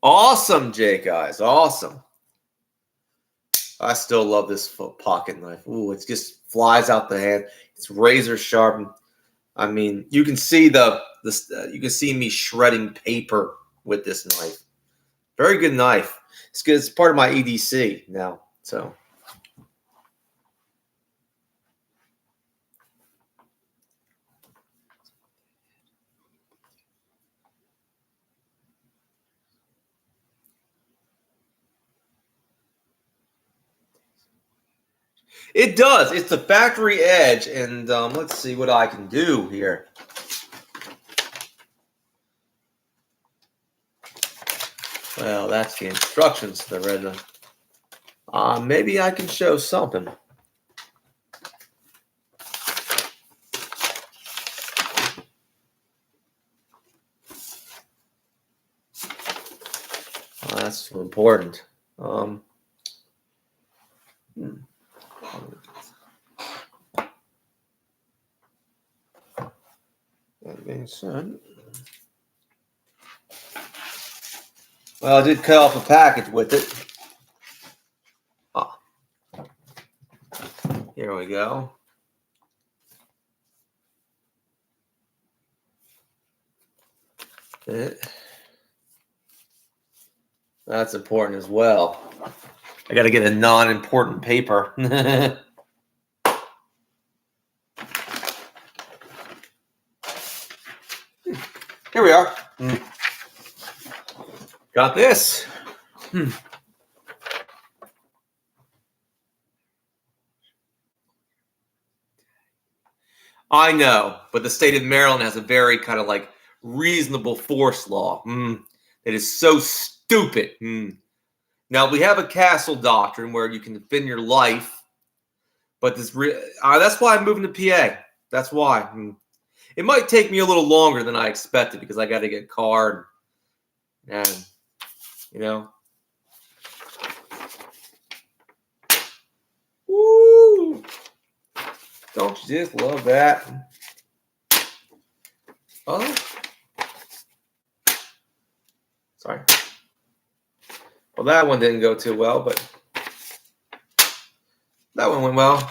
Awesome, Jay, guys. Awesome. I still love this pocket knife. Ooh, it just flies out the hand. It's razor sharp. I mean, you can see you can see me shredding paper with this knife. Very good knife. It's good. It's part of my EDC now. So. It does. It's the factory edge, and let's see what I can do here. Well, that's the instructions to the red. Maybe I can show something. That's so important. That being said, well, I did cut off a package with it. Here we go. That's important as well. I got to get a non-important paper. Here we are. Got this. I know, but the state of Maryland has a very kind of like reasonable force law. It is so stupid. Now, we have a castle doctrine where you can defend your life, but that's why I'm moving to PA. That's why. It might take me a little longer than I expected because I got to get a card. And You know? Woo! Don't you just love that? Oh. Sorry. Well, that one didn't go too well, but that one went well.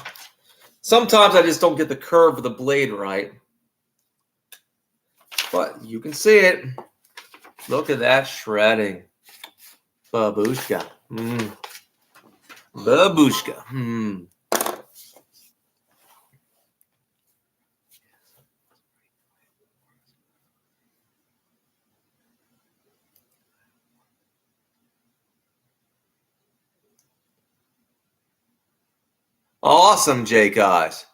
Sometimes I just don't get the curve of the blade right. But you can see it. Look at that shredding. Babushka. Babushka. Awesome, Jake Eyes.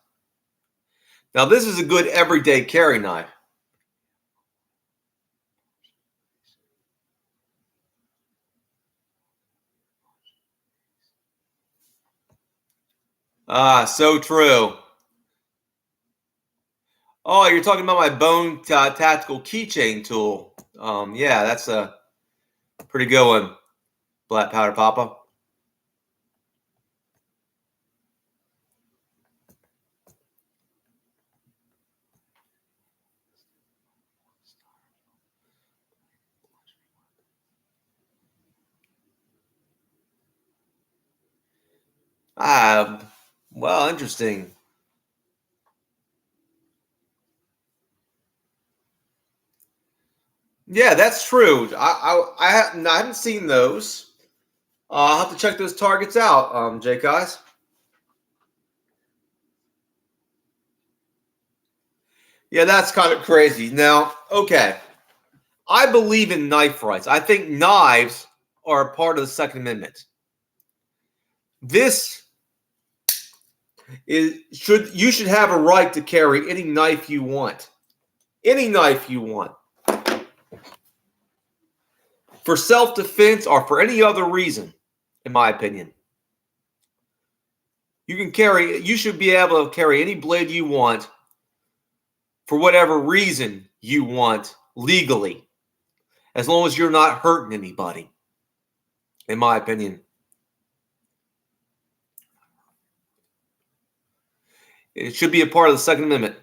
Now, this is a good everyday carry knife. Ah, so true. Oh, you're talking about my bone tactical keychain tool. Yeah, that's a pretty good one. Black Powder Papa. Well, interesting. Yeah, that's true. I haven't seen those. I'll have to check those targets out, Jake Eyes. Yeah, that's kind of crazy. Now, okay. I believe in knife rights. I think knives are a part of the Second Amendment. This you should have a right to carry any knife you want. Any knife you want. For self-defense or for any other reason, in my opinion. You should be able to carry any blade you want for whatever reason you want legally. As long as you're not hurting anybody, in my opinion. It should be a part of the Second Amendment.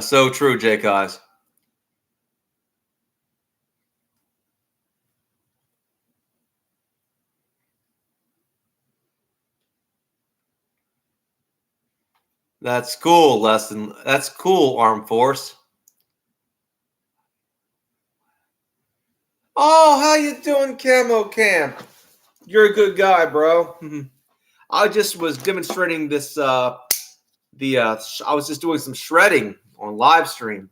So true, Jake Eyes. That's cool, Leston. That's cool, Armed Force. Oh, how you doing, Camo Camp? You're a good guy, bro. I just was demonstrating this. I was just doing some shredding on live stream.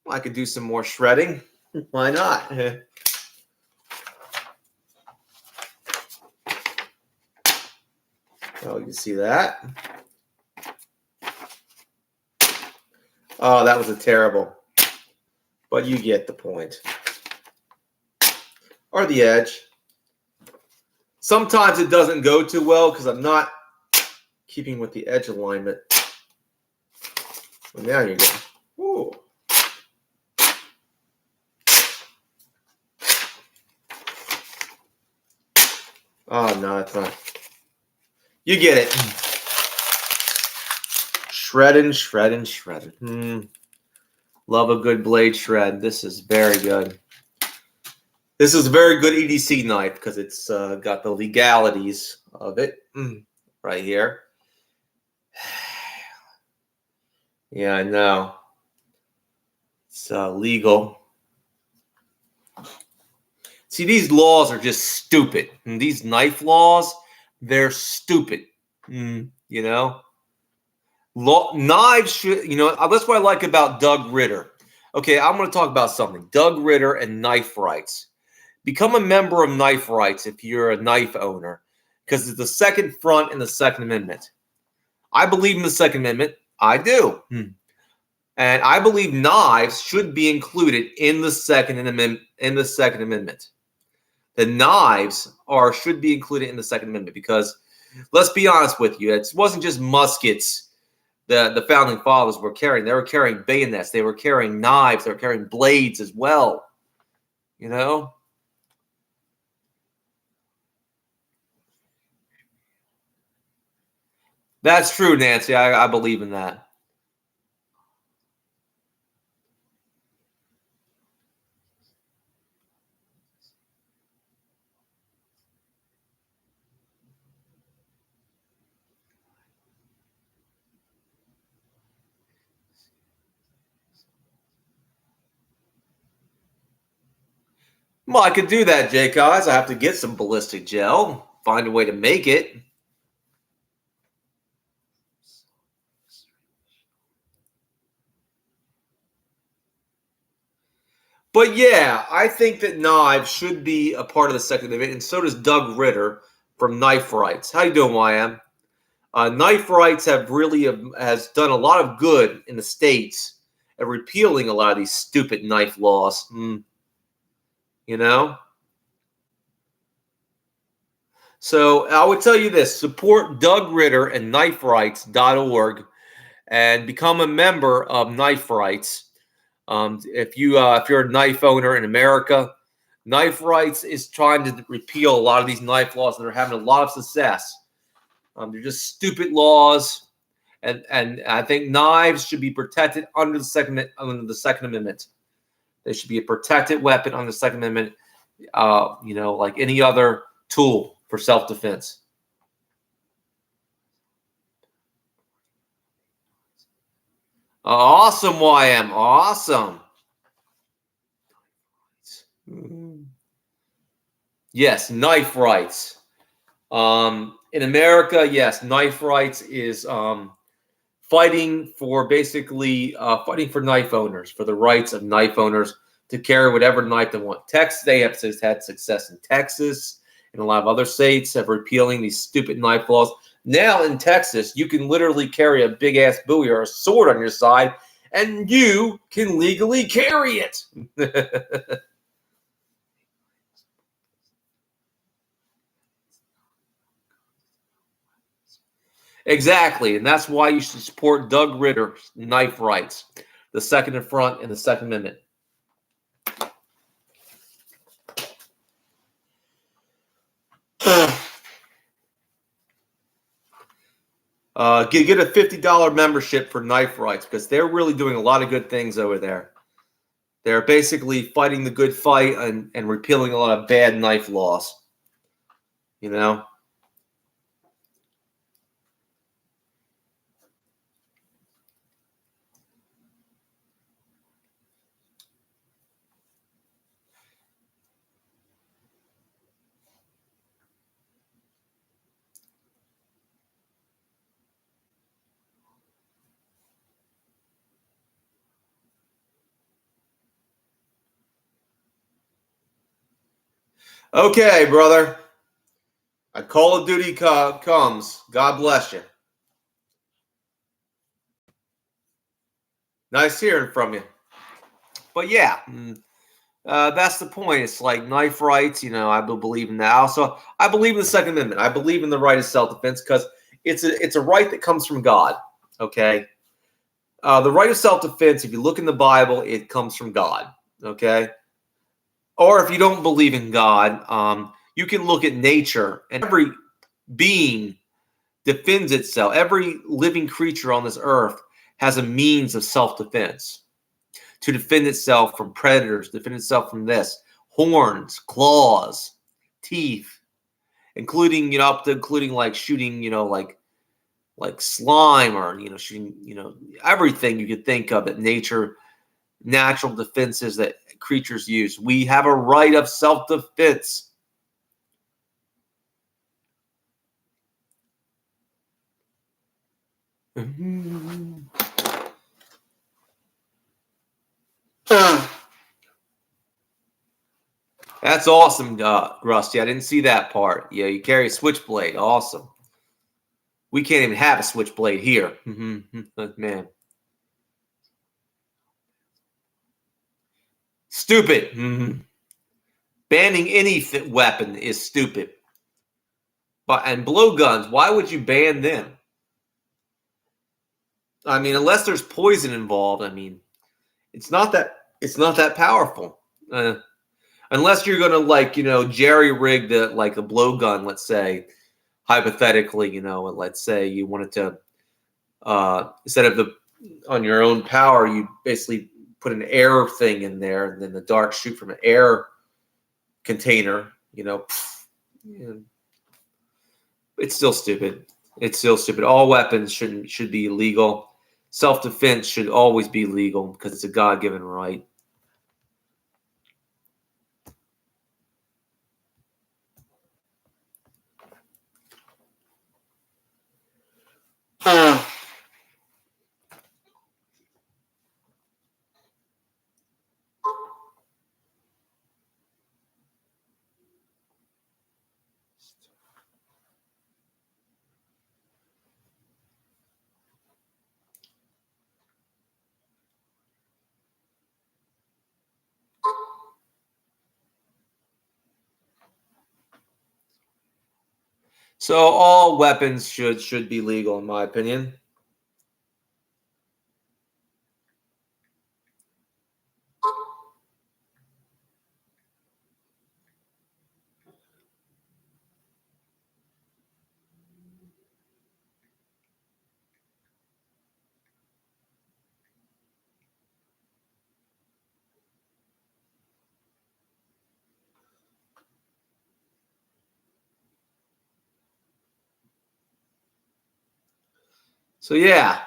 I could do some more shredding. Why not? Oh, you can see that. Oh, that was a terrible. But you get the point. Or the edge. Sometimes it doesn't go too well because I'm not keeping with the edge alignment. Well, now you're good. Ooh. Oh, no, it's not. You get it. Shredding, shredding, shredding. Love a good blade shred. This is very good. This is a very good EDC knife because it's got the legalities of it right here. Yeah, I know. It's legal. See, these laws are just stupid. And these knife laws, they're stupid. You know? Knives should, that's what I like about Doug Ritter. Okay, I'm going to talk about something. Doug Ritter and knife rights. Become a member of knife rights if you're a knife owner, because it's the second front in the Second Amendment. I believe in the Second Amendment. I do. And I believe knives should be included in the Second Amendment. The knives should be included in the Second Amendment because, let's be honest with you, it wasn't just muskets the founding fathers were carrying. They were carrying bayonets. They were carrying knives. They were carrying blades as well. You know? That's true, Nancy. I believe in that. Well, I could do that, Jake Oz. I have to get some ballistic gel, find a way to make it. But yeah, I think that knives should be a part of the Second Amendment, and so does Doug Ritter from Knife Rights. How you doing, YM? Knife Rights has done a lot of good in the states at repealing a lot of these stupid knife laws. You know? So I would tell you this: support Doug Ritter and kniferights.org and become a member of Knife Rights. If you're a knife owner in America, Knife Rights is trying to repeal a lot of these knife laws, and they're having a lot of success. They're just stupid laws, and I think knives should be protected under the Second Amendment. They should be a protected weapon under the Second Amendment. Like any other tool for self-defense. Awesome, YM. Awesome. Yes, Knife Rights. In America, yes, Knife Rights is fighting for knife owners, for the rights of knife owners to carry whatever knife they want. They have had success in Texas and a lot of other states have repealing these stupid knife laws. Now in Texas, you can literally carry a big-ass Bowie or a sword on your side, and you can legally carry it. Exactly, and that's why you should support Doug Ritter, Knife Rights, the Second in Front and the Second Amendment. Get a $50 membership for Knife Rights because they're really doing a lot of good things over there. They're basically fighting the good fight and repealing a lot of bad knife laws. You know? Okay, brother. A Call of Duty comes. God bless you. Nice hearing from you. But yeah, that's the point. It's like knife rights. I believe in that. Also, I believe in the Second Amendment. I believe in the right of self-defense because it's a right that comes from God. Okay. The right of self-defense, if you look in the Bible, it comes from God. Okay. Or if you don't believe in God, you can look at nature, and every being defends itself. Every living creature on this earth has a means of self-defense to defend itself from predators, defend itself from this: horns, claws, teeth, including like shooting, like slime, or shooting, everything you could think of that natural defenses that creatures use. We have a right of self-defense. That's awesome, Rusty. I didn't see that part. Yeah, you carry a switchblade. Awesome. We can't even have a switchblade here. Man. Stupid. Banning any weapon is stupid. And blowguns, why would you ban them? I mean, unless there's poison involved, I mean, it's not that powerful. Uh, Unless you're gonna like jerry rig the like a blowgun, let's say hypothetically, and let's say you wanted to instead of the on your own power, you basically put an air thing in there, and then the darts shoot from an air container. And it's still stupid. It's still stupid. All weapons should be legal. Self defense should always be legal because it's a God given right. So all weapons should be legal, in my opinion. So yeah,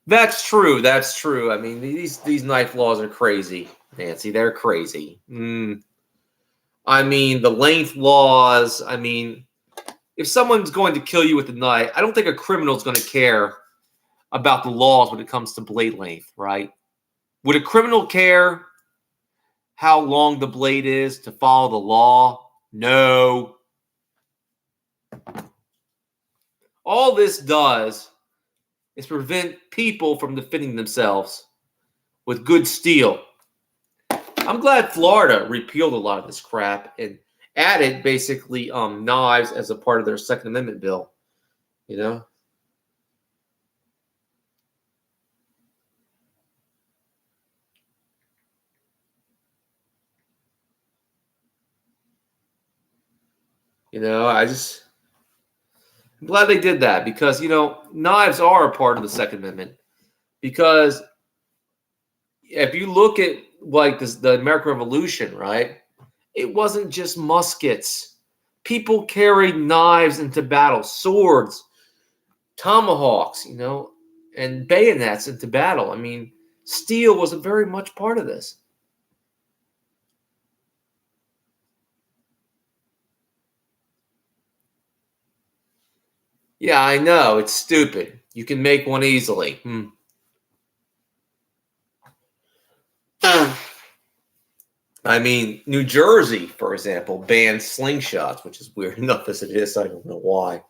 that's true. That's true. I mean, these knife laws are crazy, Nancy. They're crazy. I mean, the length laws. I mean, if someone's going to kill you with a knife, I don't think a criminal is going to care about the laws when it comes to blade length, right? Would a criminal care how long the blade is to follow the law? No. All this does is prevent people from defending themselves with good steel. I'm glad Florida repealed a lot of this crap and added basically knives as a part of their Second Amendment bill. You know, I'm glad they did that because knives are a part of the Second Amendment. Because if you look at like this, the American Revolution, right? It wasn't just muskets. People carried knives into battle, swords, tomahawks, and bayonets into battle. I mean, steel was a very much part of this. Yeah, I know. It's stupid. You can make one easily. I mean, New Jersey, for example, banned slingshots, which is weird enough as it is. I don't know why.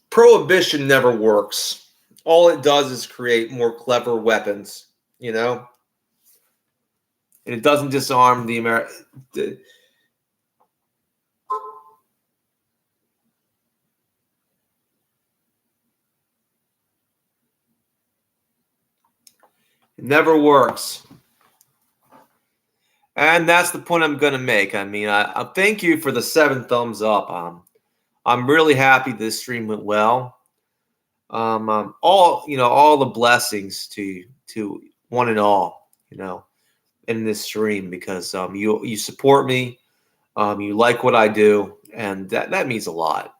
Prohibition never works. All it does is create more clever weapons, and it doesn't disarm the American. It never works. And that's the point I'm going to make. I mean, I thank you for the 7 thumbs up. I'm really happy this stream went well. All the blessings to one and all, in this stream because you support me, you like what I do, and that means a lot.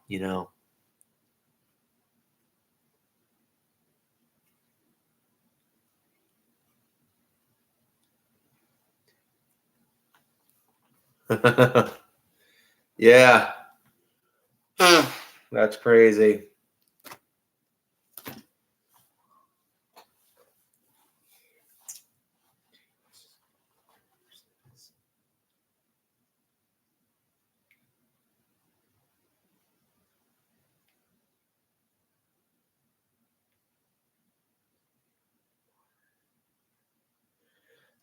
Yeah, that's crazy.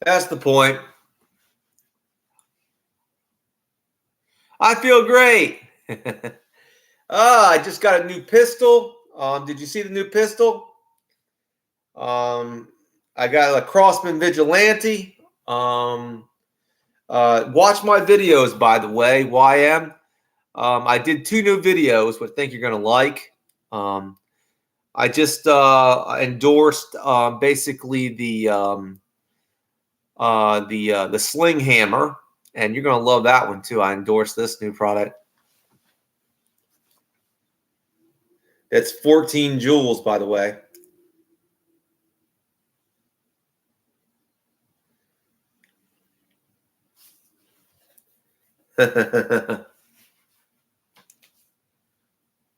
That's the point. I feel great. I just got a new pistol. Did you see the new pistol? I got a Crossman Vigilante. Watch my videos, by the way, YM. I did 2 new videos, which I think you're going to like. I just endorsed basically the Sling Hammer, and you're going to love that one too. I endorsed this new product. It's 14 joules, by the way.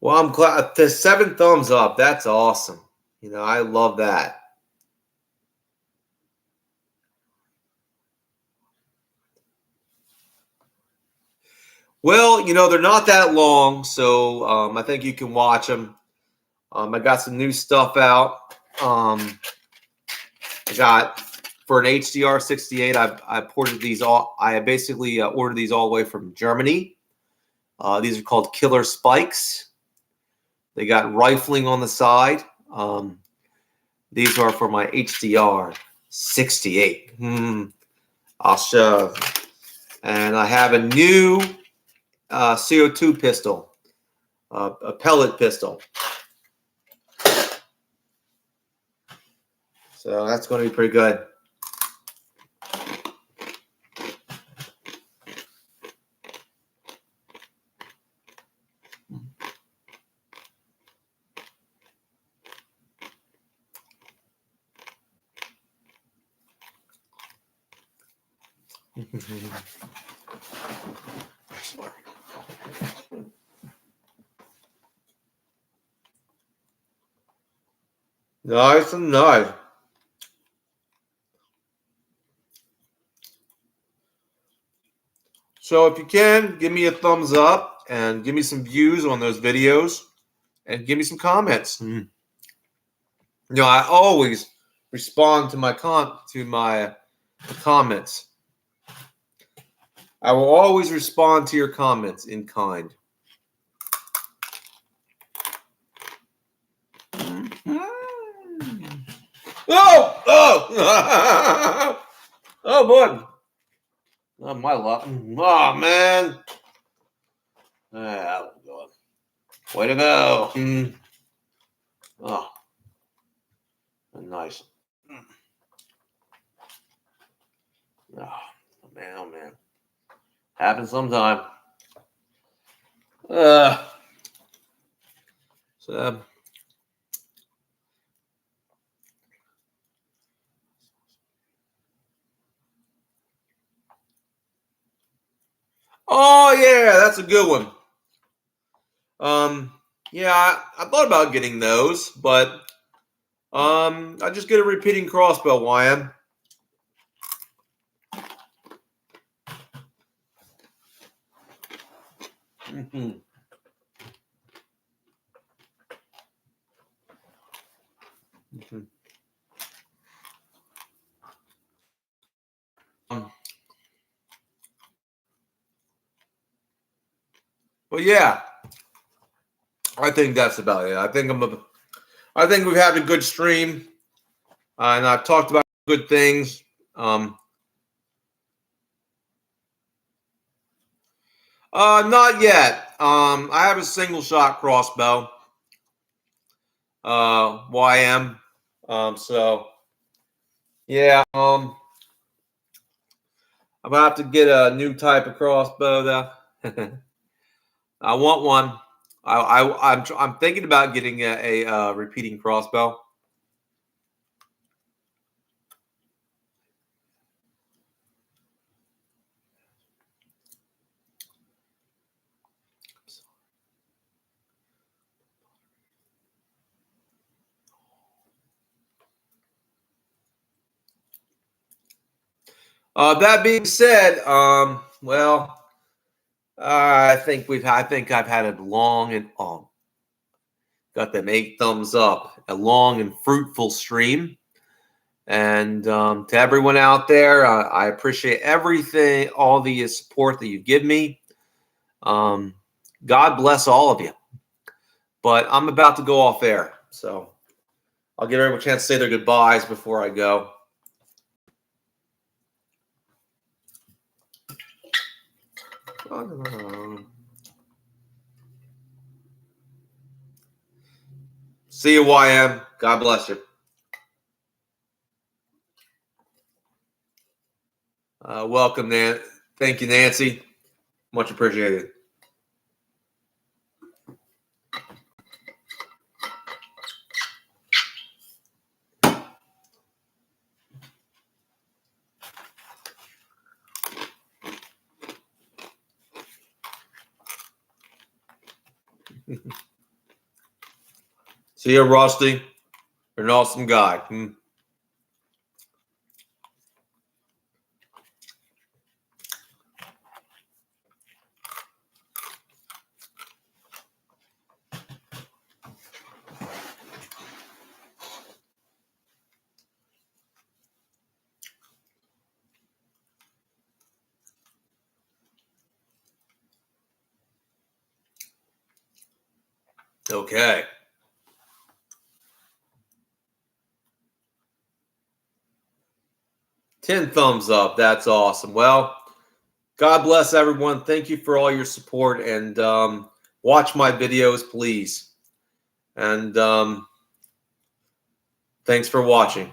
Well, I'm glad the 7 thumbs up. That's awesome. You know, I love that. Well, you know, they're not that long, so I think you can watch them. I got some new stuff out. I got for an HDR 68. I ported these all. I basically ordered these all the way from Germany. These are called Killer Spikes. They got rifling on the side. These are for my HDR 68. I'll show. And I have a new CO2 pistol, a pellet pistol. So that's going to be pretty good. Nice and nice. So if you can, give me a thumbs up and give me some views on those videos and give me some comments. You know, I always respond to my comments. I will always respond to your comments in kind. Oh! Oh! Oh, boy. Oh, my luck. Oh, man. Ah, way to go. Oh, nice. Oh, man, oh, man. Happens sometime. So, oh, yeah, that's a good one. Yeah, I thought about getting those, but I just get a repeating crossbow, YM. Well, yeah, I think that's about it. I think we've had a good stream, and I've talked about good things. Not yet. I have a single shot crossbow. YM. So yeah. I'm gonna have to get a new type of crossbow though. I want one. I'm thinking about getting a repeating crossbow. That being said, well, I think I've had a long and got them 8 thumbs up, a long and fruitful stream. And to everyone out there, I appreciate everything, all the support that you give me. God bless all of you. But I'm about to go off air, so I'll give everyone a chance to say their goodbyes before I go. See you, YM. God bless you. Welcome, Nan. Thank you, Nancy. Much appreciated. See you, Rusty. You're an awesome guy. Okay. $10 thumbs up. That's awesome. Well, God bless everyone. Thank you for all your support, and watch my videos, please. And thanks for watching.